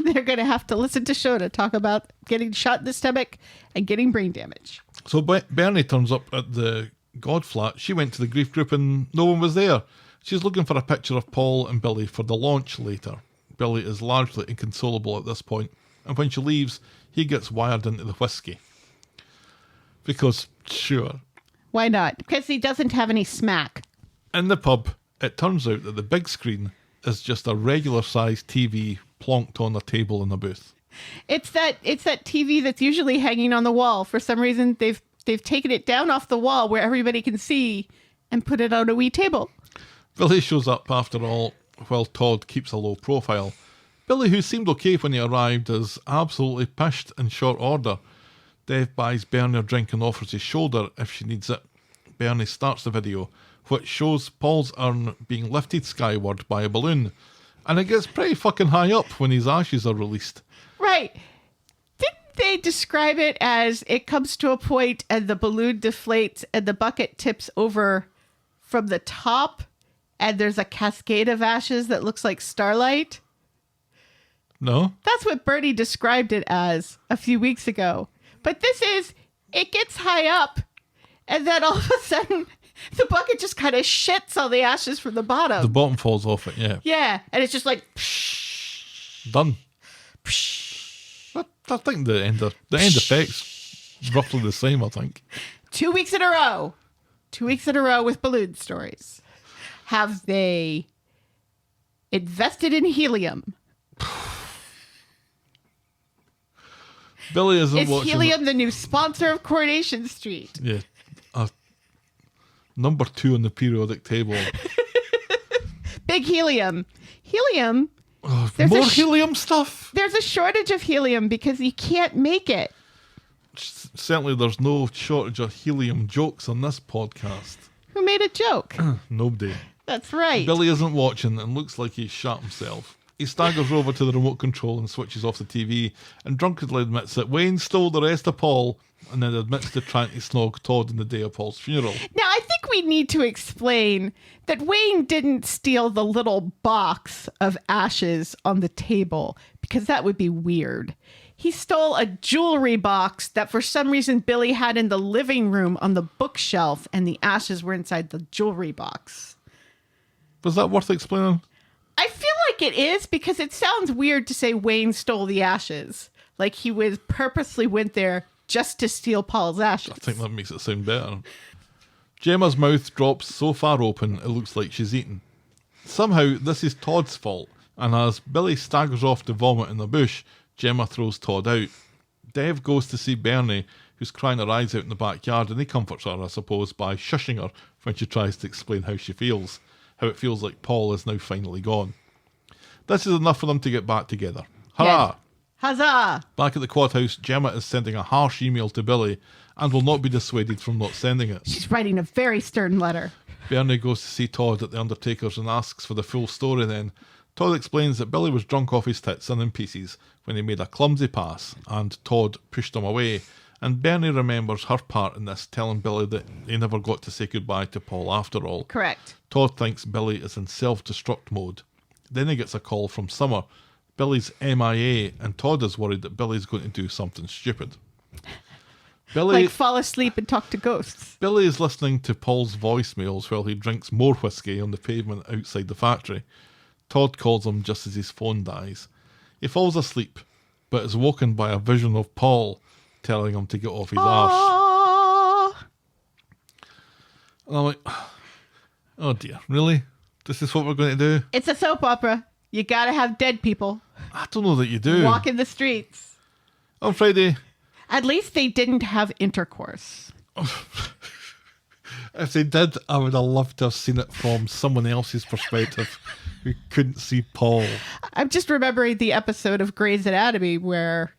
They're going to have to listen to Shona talk about getting shot in the stomach and getting brain damage. So Bernie turns up at the God flat. She went to the grief group and no one was there. She's looking for a picture of Paul and Billy for the launch later. Billy is largely inconsolable at this point, and when she leaves, he gets wired into the whiskey. Because, sure. Why not? Because he doesn't have any smack. In the pub, it turns out that the big screen is just a regular-sized TV plonked on a table in a booth. It's that TV that's usually hanging on the wall. For some reason, they've taken it down off the wall where everybody can see and put it on a wee table. Billy shows up after all, while Todd keeps a low profile. Billy, who seemed okay when he arrived, is absolutely pished in short order. Dev buys Bernie a drink and offers his shoulder if she needs it. Bernie starts the video, which shows Paul's urn being lifted skyward by a balloon. And it gets pretty fucking high up when his ashes are released. Right. Didn't they describe it as it comes to a point and the balloon deflates and the bucket tips over from the top and there's a cascade of ashes that looks like starlight? No? That's what Bernie described it as a few weeks ago. But this is, it gets high up and then all of a sudden the bucket just kind of shits all the ashes from the bottom. The bottom falls off it, yeah. Yeah, and it's just like... Done. I think the end effect's roughly the same, I think. 2 weeks in a row. 2 weeks in a row with balloon stories. Have they invested in helium? Billy isn't Is watching. helium the new sponsor of Coronation Street? Yeah. Number 2 on the periodic table. Big helium. Helium. Oh, There's more a helium stuff? There's a shortage of helium because you can't make it. Certainly there's no shortage of helium jokes on this podcast. Who made a joke? Nobody. That's right. Billy isn't watching and looks like he's shot himself. He staggers over to the remote control and switches off the TV and drunkenly admits that Wayne stole the rest of Paul and then admits to trying to snog Todd on the day of Paul's funeral. Now, I think we need to explain that Wayne didn't steal the little box of ashes on the table because that would be weird. he stole a jewelry box that for some reason Billy had in the living room on the bookshelf, and the ashes were inside the jewelry box. Was that worth explaining? I feel like it is, because it sounds weird to say Wayne stole the ashes. Like he was purposely went there just to steal Paul's ashes. I think that makes it sound better. Gemma's mouth drops so far open it looks like she's eaten. Somehow this is Todd's fault, and as Billy staggers off to vomit in the bush, Gemma throws Todd out. Dev goes to see Bernie, who's crying her eyes out in the backyard, and he comforts her, I suppose, by shushing her when she tries to explain how she feels, how it feels like Paul is now finally gone. This is enough for them to get back together. Hurrah! Yes. Huzzah! Back at the quad house, Gemma is sending a harsh email to Billy and will not be dissuaded from not sending it. She's writing a very stern letter. Bernie goes to see Todd at the Undertaker's and asks for the full story then. Todd explains that Billy was drunk off his tits and in pieces when he made a clumsy pass, and Todd pushed him away, and Bernie remembers her part in this, telling Billy that he never got to say goodbye to Paul after all. Correct. Todd thinks Billy is in self-destruct mode. Then he gets a call from Summer. Billy's MIA, and Todd is worried that Billy's going to do something stupid. Billy, Like fall asleep and talk to ghosts. Billy is listening to Paul's voicemails while he drinks more whiskey on the pavement outside the factory. Todd calls him just as his phone dies. He falls asleep, but is woken by a vision of Paul telling him to get off his arse. Ah. And I'm like, oh dear, really? This is what we're going to do? It's a soap opera. You gotta have dead people I don't know that you do. walking the streets. On Friday, At least they didn't have intercourse. if they did, I would have loved to have seen it from someone else's perspective who couldn't see Paul. I'm just remembering the episode of Grey's Anatomy where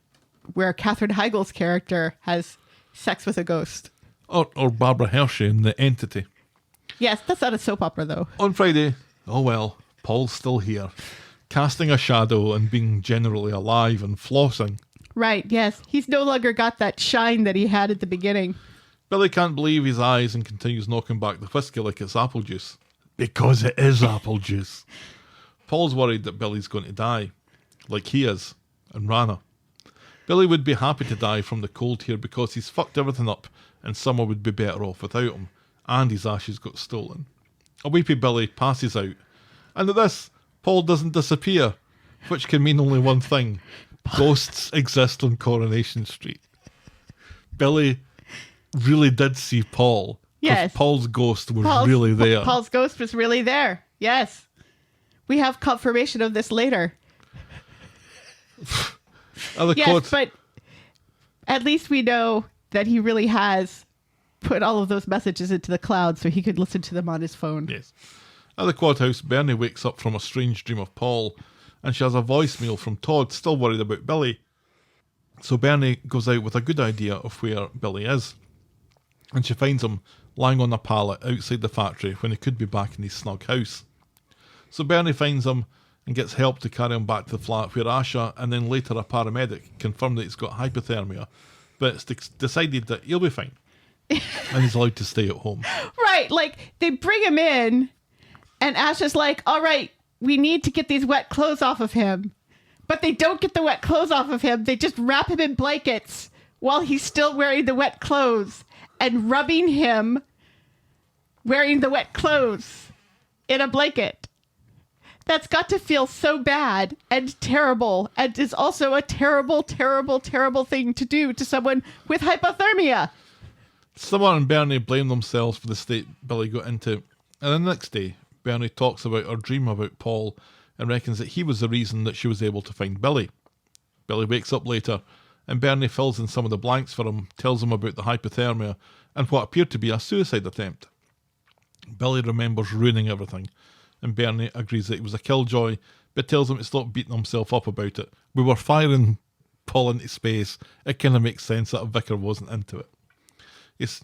Katherine Heigl's character has sex with a ghost. Or Barbara Hershey in The Entity. Yes, that's not a soap opera though. On Friday, oh well, Paul's still here, casting a shadow and being generally alive and flossing. Right, yes. He's no longer got that shine that he had at the beginning. Billy can't believe his eyes and continues knocking back the whiskey like it's apple juice. Because it is apple juice. Paul's worried that Billy's going to die, like he is, and Rana. Billy would be happy to die from the cold here because he's fucked everything up and Summer would be better off without him, and his ashes got stolen. A weepy Billy passes out, and at this, Paul doesn't disappear, which can mean only one thing. Ghosts exist on Coronation Street. Billy really did see Paul. 'Cause Yes. Paul's ghost was really there. Paul's ghost was really there. Yes. We have confirmation of this later. Yes, but at least we know that he really has put all of those messages into the cloud so he could listen to them on his phone. Yes. At the quad house, Bernie wakes up from a strange dream of Paul, and she has a voicemail from Todd, still worried about Billy. So Bernie goes out with a good idea of where Billy is, and she finds him lying on a pallet outside the factory when he could be back in his snug house. So Bernie finds him and gets help to carry him back to the flat where Asha and then later a paramedic confirm that he's got hypothermia, but it's decided that he'll be fine and he's allowed to stay at home. Right, like they bring him in and Asha's like, all right, we need to get these wet clothes off of him. But they don't get the wet clothes off of him. They just wrap him in blankets while he's still wearing the wet clothes and rubbing him wearing the wet clothes in a blanket. That's got to feel so bad and terrible, and is also a terrible, terrible, terrible thing to do to someone with hypothermia. Summer and Bernie blame themselves for the state Billy got into, and the next day, Bernie talks about her dream about Paul and reckons that he was the reason that she was able to find Billy. Billy wakes up later, and Bernie fills in some of the blanks for him, tells him about the hypothermia and what appeared to be a suicide attempt. Billy remembers ruining everything, and Bernie agrees that it was a killjoy, but tells him to stop beating himself up about it. We were firing Paul into space. It kind of makes sense that a vicar wasn't into it.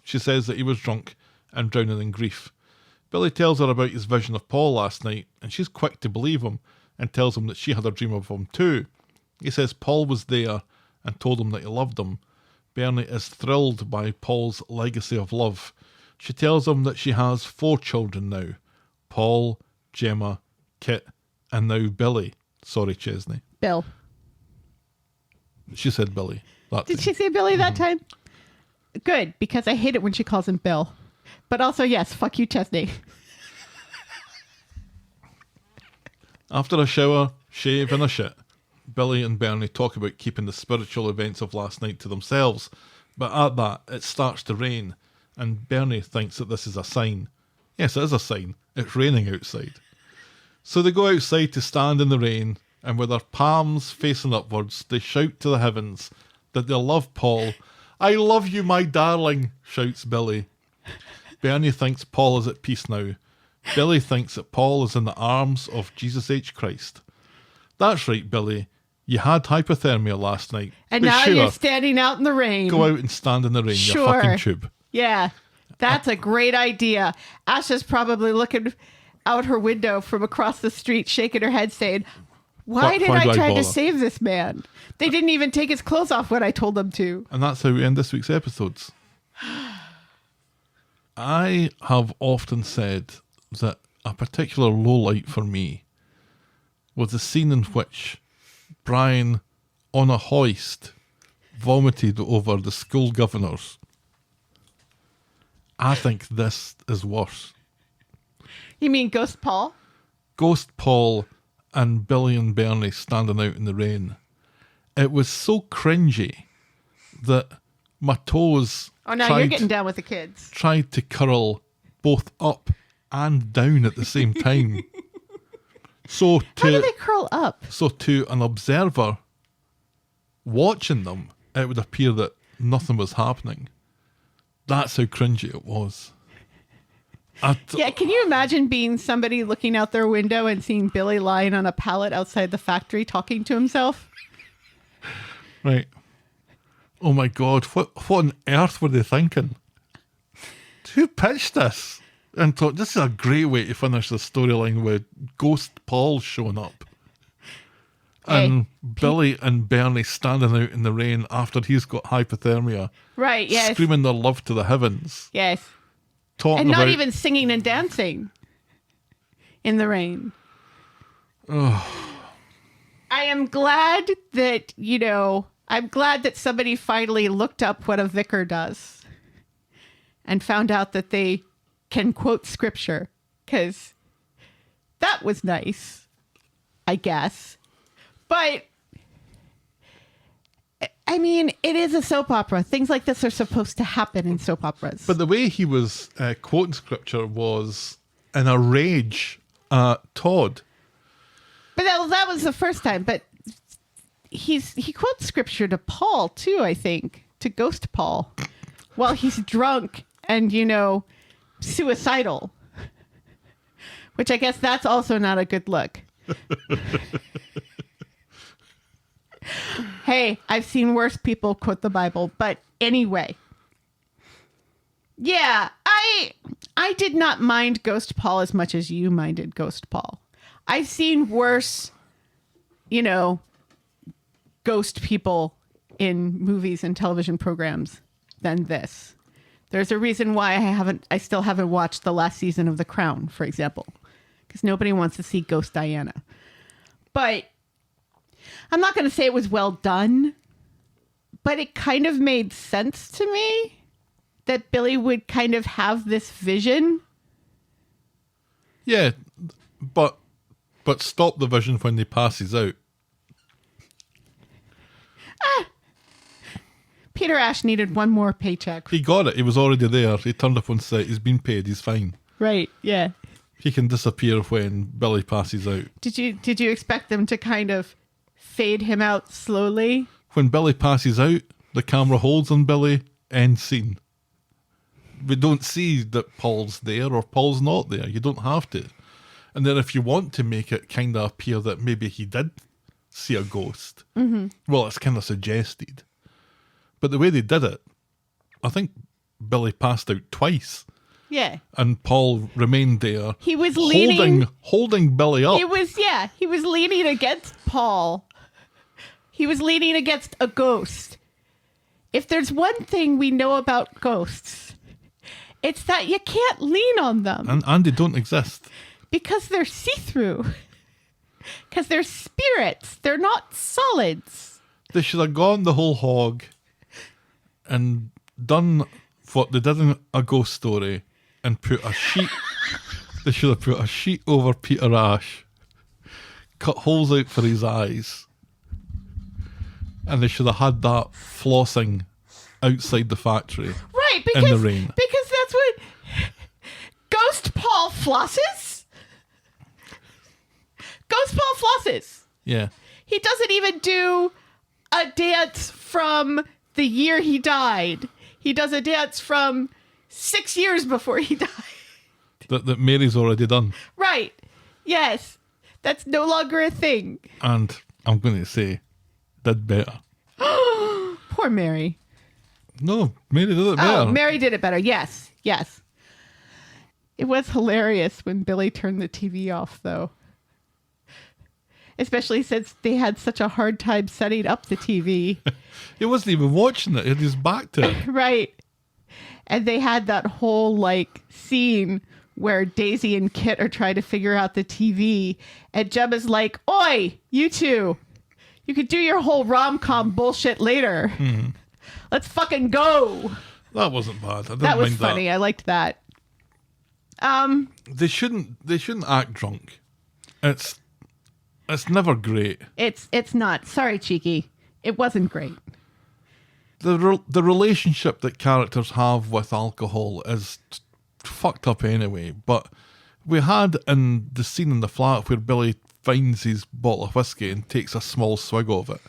She says that he was drunk and drowning in grief. Billy tells her about his vision of Paul last night, and she's quick to believe him and tells him that she had a dream of him too. He says Paul was there and told him that he loved him. Bernie is thrilled by Paul's legacy of love. She tells him that she has 4 children now. Paul, Gemma, Kit, and now Billy. Sorry, Chesney. Bill. She said Billy. Did she say Billy that time? Good, because I hate it when she calls him Bill. But also, yes, fuck you, Chesney. After a shower, shave, and a shit, Billy and Bernie talk about keeping the spiritual events of last night to themselves. But at that, it starts to rain, and Bernie thinks that this is a sign. Yes, it is a sign. It's raining outside. So they go outside to stand in the rain, and with their palms facing upwards, they shout to the heavens that they love Paul. I love you, my darling, shouts Billy. Bernie thinks Paul is at peace now. Billy thinks that Paul is in the arms of Jesus H. Christ. That's right, Billy. You had hypothermia last night. And but now sure, you're standing out in the rain. go out and stand in the rain, you fucking tube. Yeah, that's a great idea. Asha's probably looking out her window from across the street, shaking her head, saying, why did I try to save this man? They didn't even take his clothes off when I told them to. And that's how we end this week's episodes. I have often said that a particular lowlight for me was the scene in which Brian, on a hoist, vomited over the school governors. I think this is worse. You mean Ghost Paul? Ghost Paul and Billy and Bernie standing out in the rain. It was so cringy that my toes Oh, now you're getting down with the kids. tried to curl both up and down at the same time. So How do they curl up? So to an observer watching them, it would appear that nothing was happening. That's how cringy it was. Yeah, can you imagine being somebody looking out their window and seeing Billy lying on a pallet outside the factory talking to himself? Right. Oh my God, what on earth were they thinking? Who pitched this? And thought, this is a great way to finish the storyline with Ghost Paul showing up. And Billy and Bernie standing out in the rain after he's got hypothermia. Right, yes. Screaming their love to the heavens. Yes. Talking And not about, even singing and dancing in the rain. I am glad that, I'm glad that somebody finally looked up what a vicar does and found out that they can quote scripture, because that was nice, I guess. But, I mean, it is a soap opera. Things like this are supposed to happen in soap operas. But the way he was quoting scripture was in a rage at Todd. But that was the first time. But he quotes scripture to Paul, too, I think. To Ghost Paul. While he's drunk and, suicidal. Which I guess that's also not a good look. Hey, I've seen worse people quote the Bible, but anyway. Yeah, I did not mind Ghost Paul as much as you minded Ghost Paul. I've seen worse, ghost people in movies and television programs than this. There's a reason why I still haven't watched the last season of The Crown, for example, because nobody wants to see Ghost Diana. But I'm not going to say it was well done, but it kind of made sense to me that Billy would kind of have this vision. Yeah, but stop the vision when he passes out. Peter Ash needed one more paycheck. He got it. He was already there. He turned up on set. He's been paid. He's fine. Right, yeah. He can disappear when Billy passes out. Did you expect them to kind of fade him out slowly? When Billy passes out, the camera holds on Billy, end scene. We don't see that Paul's there or Paul's not there. You don't have to. And then if you want to make it kind of appear that maybe he did see a ghost, well, it's kind of suggested. But the way they did it, I think Billy passed out twice. Yeah. And Paul remained there. He was leaning... Holding Billy up. He was leaning against Paul. He was leaning against a ghost. If there's one thing we know about ghosts, it's that you can't lean on them. And they don't exist. Because they're see-through. Because they're spirits. They're not solids. They should have gone the whole hog and done what they did in A Ghost Story and put a sheet. They should have put a sheet over Peter Ash, cut holes out for his eyes, and they should have had that flossing outside the factory. Right, in the rain. because that's what Ghost Paul flosses. Ghost Paul flosses. Yeah. He doesn't even do a dance from the year he died. He does a dance from 6 years before he died. That Mary's already done. Right. Yes. That's no longer a thing. And I'm going to say, did better. Poor Mary. No, Mary did it better. Oh, Mary did it better. Yes. Yes. It was hilarious when Billy turned the TV off, though. Especially since they had such a hard time setting up the TV. He wasn't even watching it. He had his back to it. Right. And they had that whole, like, scene where Daisy and Kit are trying to figure out the TV. And Gemma's like, oi, you two. You could do your whole rom-com bullshit later. Mm-hmm. Let's fucking go. That wasn't bad. I didn't That was mind funny. that. I liked that. They shouldn't act drunk. It's never great. It's not. Sorry, Cheeky. It wasn't great. The relationship that characters have with alcohol is fucked up anyway, but we had in the scene in the flat where Billy finds his bottle of whiskey and takes a small swig of it,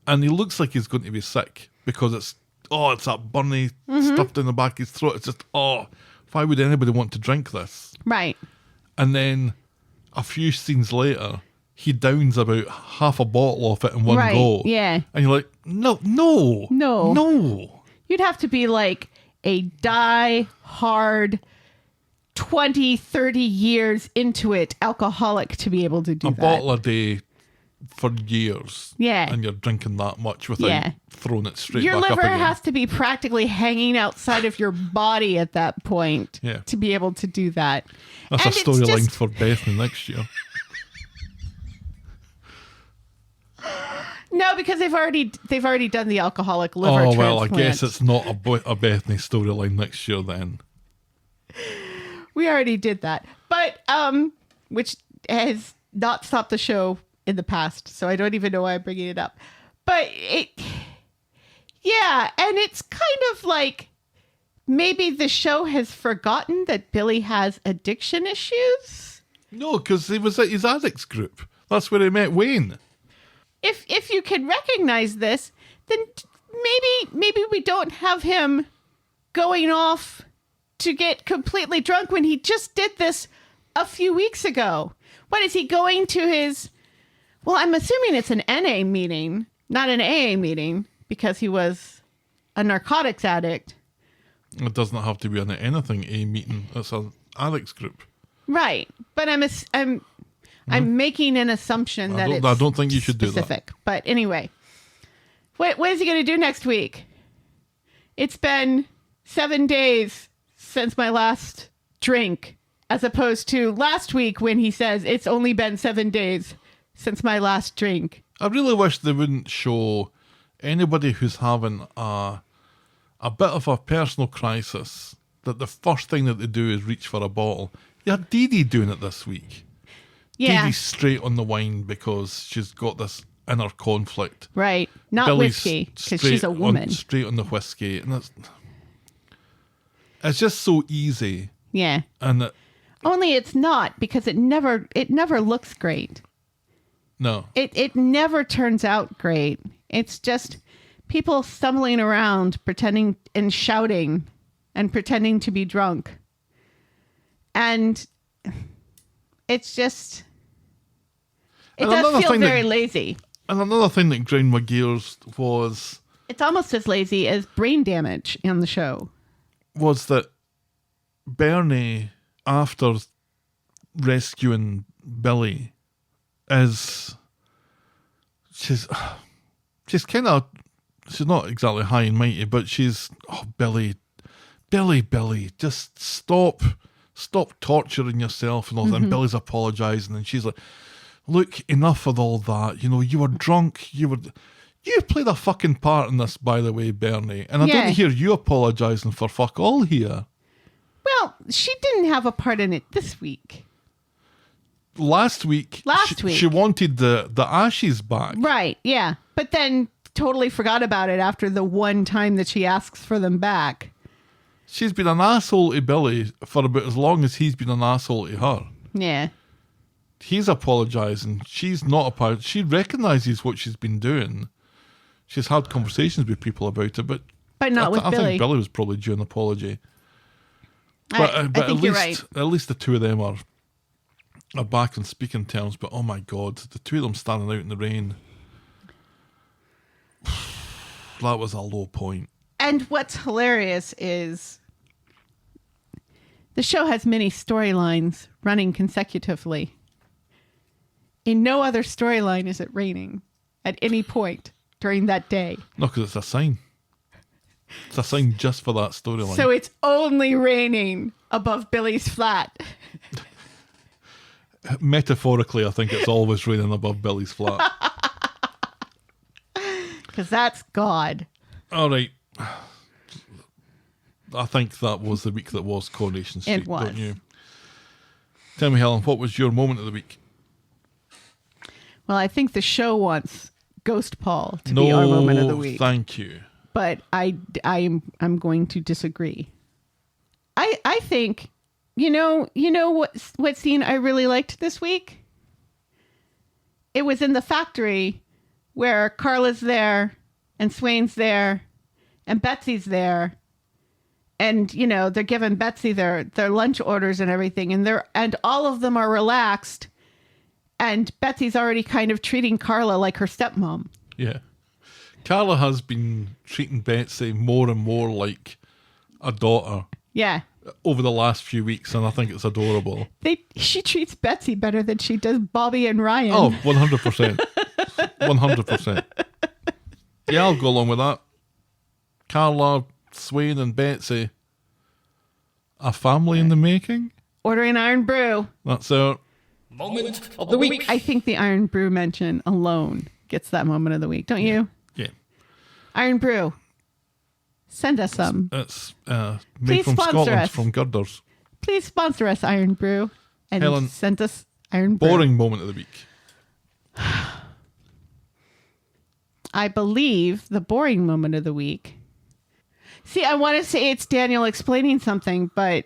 and he looks like he's going to be sick because it's that burny stuff down the back of his throat. It's just, why would anybody want to drink this? Right. And then a few scenes later, he downs about half a bottle of it in one Right, go. yeah. And you're like, no. You'd have to be like a die-hard 20, 30 years into it alcoholic to be able to do A that. bottle a day for years. Yeah. And you're drinking that much without throwing it straight Your back up liver again. has to be practically hanging outside of your body at that point to be able to do that. That's And a it's storyline just- for Bethany next year. No, because they've already done the alcoholic liver transplant. Well, I guess it's not a Bethany storyline next year then. We already did that. But which has not stopped the show in the past, so I don't even know why I'm bringing it up. But and it's kind of like maybe the show has forgotten that Billy has addiction issues. No, because he was at his addicts group. That's where he met Wayne. If you can recognize this, then maybe we don't have him going off to get completely drunk when he just did this a few weeks ago. What is he going to his... Well, I'm assuming it's an NA meeting, not an AA meeting, because he was a narcotics addict. It doesn't have to be an anything A meeting. It's an addicts group. Right. But I'm making an assumption that it's I don't think you should do that. specific. But anyway, what is he going to do next week? It's been 7 days since my last drink, as opposed to last week when he says it's only been 7 days since my last drink. I really wish they wouldn't show anybody who's having a bit of a personal crisis that the first thing that they do is reach for a bottle. You had Dee Dee doing it this week. Yeah. Dee Dee's straight on the wine because she's got this inner conflict. Right. Not Billy's whiskey, because straight she's a woman. Straight on the whiskey. And it's just so easy. Yeah. And Only it's not, because it never looks great. no. It never turns out great. It's just people stumbling around, pretending and shouting and pretending to be drunk. And it's just... It And does another feel thing very that- lazy. And another thing that ground my gears was It's almost as lazy as brain damage on the show. that Bernie, after rescuing Billy, she's kind of, she's not exactly high and mighty, but she's, Billy, just stop torturing yourself and all that. And Billy's apologising, and she's like, look, enough of all that. You know, you were drunk. You You played a fucking part in this, by the way, Bernie. And I Yeah. don't hear you apologising for fuck all here. Well, she didn't have a part in it this week. Last week, she wanted the ashes back. Right, yeah. But then totally forgot about it after the one time that she asks for them back. She's been an asshole to Billy for about as long as he's been an asshole to her. Yeah. He's apologising. She's not apologizing. She recognises what she's been doing. She's had conversations with people about it, but not with Billy. I think Billy was probably due an apology. But, I but think at you're least right. at least the two of them are back on speaking terms. But oh my God, the two of them standing out in the rain. That was a low point. And what's hilarious is the show has many storylines running consecutively. In no other storyline is it raining at any point during that day. No, because it's a sign. It's a sign just for that storyline. So it's only raining above Billy's flat. Metaphorically, I think it's always raining above Billy's flat. Because that's God. All right. I think that was the week that was Coronation Street, It was. don't you? Tell me, Helen, what was your moment of the week? Well, I think the show wants Ghost Paul to be our moment of the week. Thank you. But I'm going to disagree. I think, you know what scene I really liked this week? It was in the factory where Carla's there and Swain's there and Betsy's there. And, they're giving Betsy their lunch orders and everything. And all of them are relaxed. And Betsy's already kind of treating Carla like her stepmom. Yeah. Carla has been treating Betsy more and more like a daughter Yeah. over the last few weeks, and I think it's adorable. She treats Betsy better than she does Bobby and Ryan. Oh, 100%. 100%. Yeah, I'll go along with that. Carla, Swain, and Betsy. A family in the making? Ordering Iron Brew. That's our Moment of the week. I think the Iron Brew mention alone gets that moment of the week, don't you? yeah. Iron Brew. Send us some. It's Please made from sponsor Scotland, us. from Girders. Please sponsor us, Iron Brew. And Helen, send us Iron Brew. Boring moment of the week. I believe the boring moment of the week. See, I want to say it's Daniel explaining something, but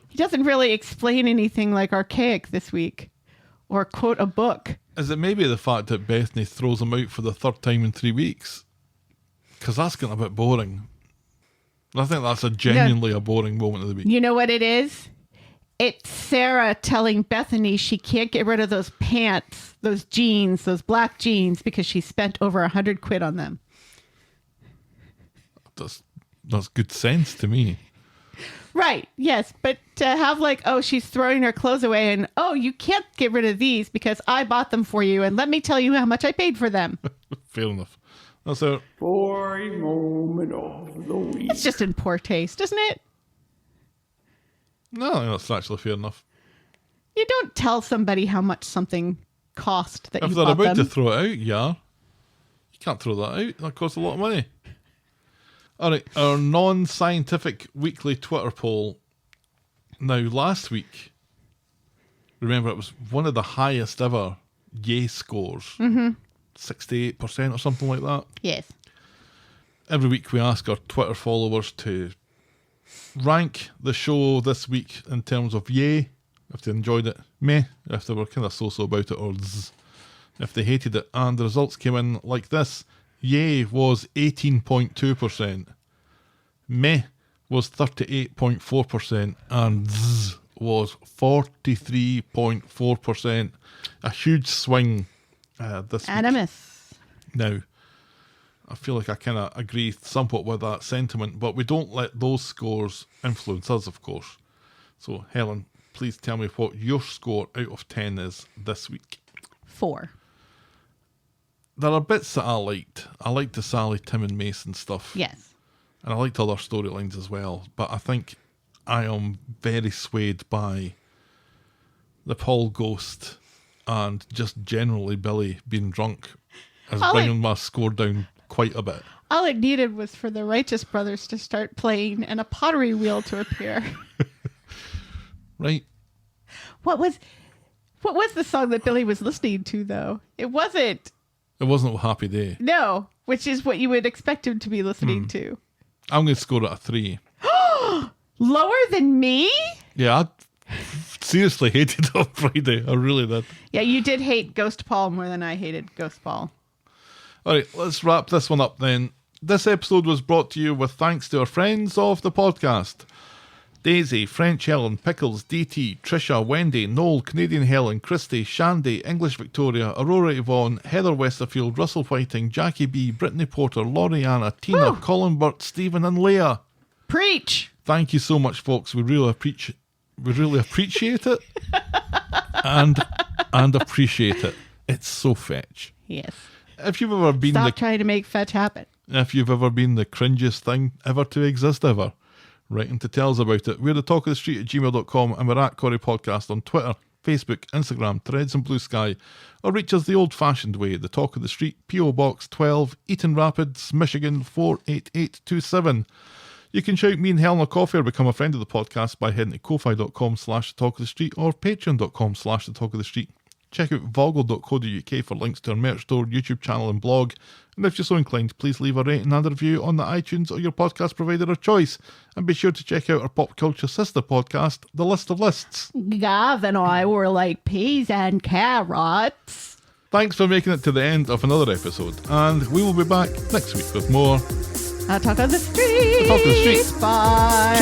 he doesn't really explain anything like archaic this week or quote a book. Is it maybe the fact that Bethany throws him out for the third time in 3 weeks? Because that's getting a bit boring. I think that's a genuinely a boring moment of the week. You know what it is? It's Sarah telling Bethany she can't get rid of those pants, those jeans, those black jeans, because she spent over 100 quid on them. That's good sense to me. Right, yes, but to have she's throwing her clothes away and, you can't get rid of these because I bought them for you and let me tell you how much I paid for them. Fair enough. That's it. Boring moment of the week. It's just in poor taste, isn't it? No, I think that's actually fair enough. You don't tell somebody how much something cost that If you they're bought about them. to throw it out, yeah. You can't throw that out. That costs a lot of money. All right, our non-scientific weekly Twitter poll. Now, last week, remember, it was one of the highest ever yay scores. 68% or something like that. Yes. Every week we ask our Twitter followers to rank the show this week in terms of yay, if they enjoyed it, meh, if they were kind of so-so about it, or zzz, if they hated it. And the results came in like this. Yay was 18.2%, meh was 38.4%, and zzz was 43.4%. A huge swing this week. Animus. Now, I feel like I kind of agree somewhat with that sentiment, but we don't let those scores influence us, of course. So, Helen, please tell me what your score out of 10 is this week. 4. There are bits that I liked. I liked the Sally, Tim and Mason stuff. Yes. And I liked other storylines as well. But I think I am very swayed by the Paul ghost and just generally Billy being drunk is bringing my score down quite a bit. All it needed was for the Righteous Brothers to start playing and a pottery wheel to appear. Right. What was the song that Billy was listening to, though? It wasn't Oh Happy Day. No, which is what you would expect him to be listening to. I'm going to score it a 3. Lower than me? Yeah, I seriously hated it on Friday. I really did. Yeah, you did hate Ghost Paul more than I hated Ghost Paul. All right, let's wrap this one up then. This episode was brought to you with thanks to our friends of the podcast. Daisy, French Helen, Pickles, DT, Trisha, Wendy, Noel, Canadian Helen, Christy, Shandy, English Victoria, Aurora Yvonne, Heather Westerfield, Russell Whiting, Jackie B, Brittany Porter, Laurie Anna, Tina, Colin Burt, Stephen and Leah. Preach! Thank you so much, folks. We really appreciate it and appreciate it. It's so fetch. Yes. If you've ever been Stop trying to make fetch happen. If you've ever been the cringiest thing ever to exist ever, write in to tell us about it. We're the talk of the street at gmail.com and we're at Corrie Podcast on Twitter, Facebook, Instagram, Threads and Blue Sky. Or reach us the old-fashioned way, the talk of the street, P.O. Box 12, Eaton Rapids, Michigan 48827. You can shout me and Helen a coffee or become a friend of the podcast by heading to ko-fi.com/the talk of the street or patreon.com/the talk of the street. Check out voggle.co.uk for links to our merch store, YouTube channel and blog. And if you're so inclined, please leave a rating and a review on the iTunes or your podcast provider of choice. And be sure to check out our pop culture sister podcast, The List of Lists. Gav and I were like peas and carrots. Thanks for making it to the end of another episode. And we will be back next week with more Talk of the Street. Talk of the Street. Bye.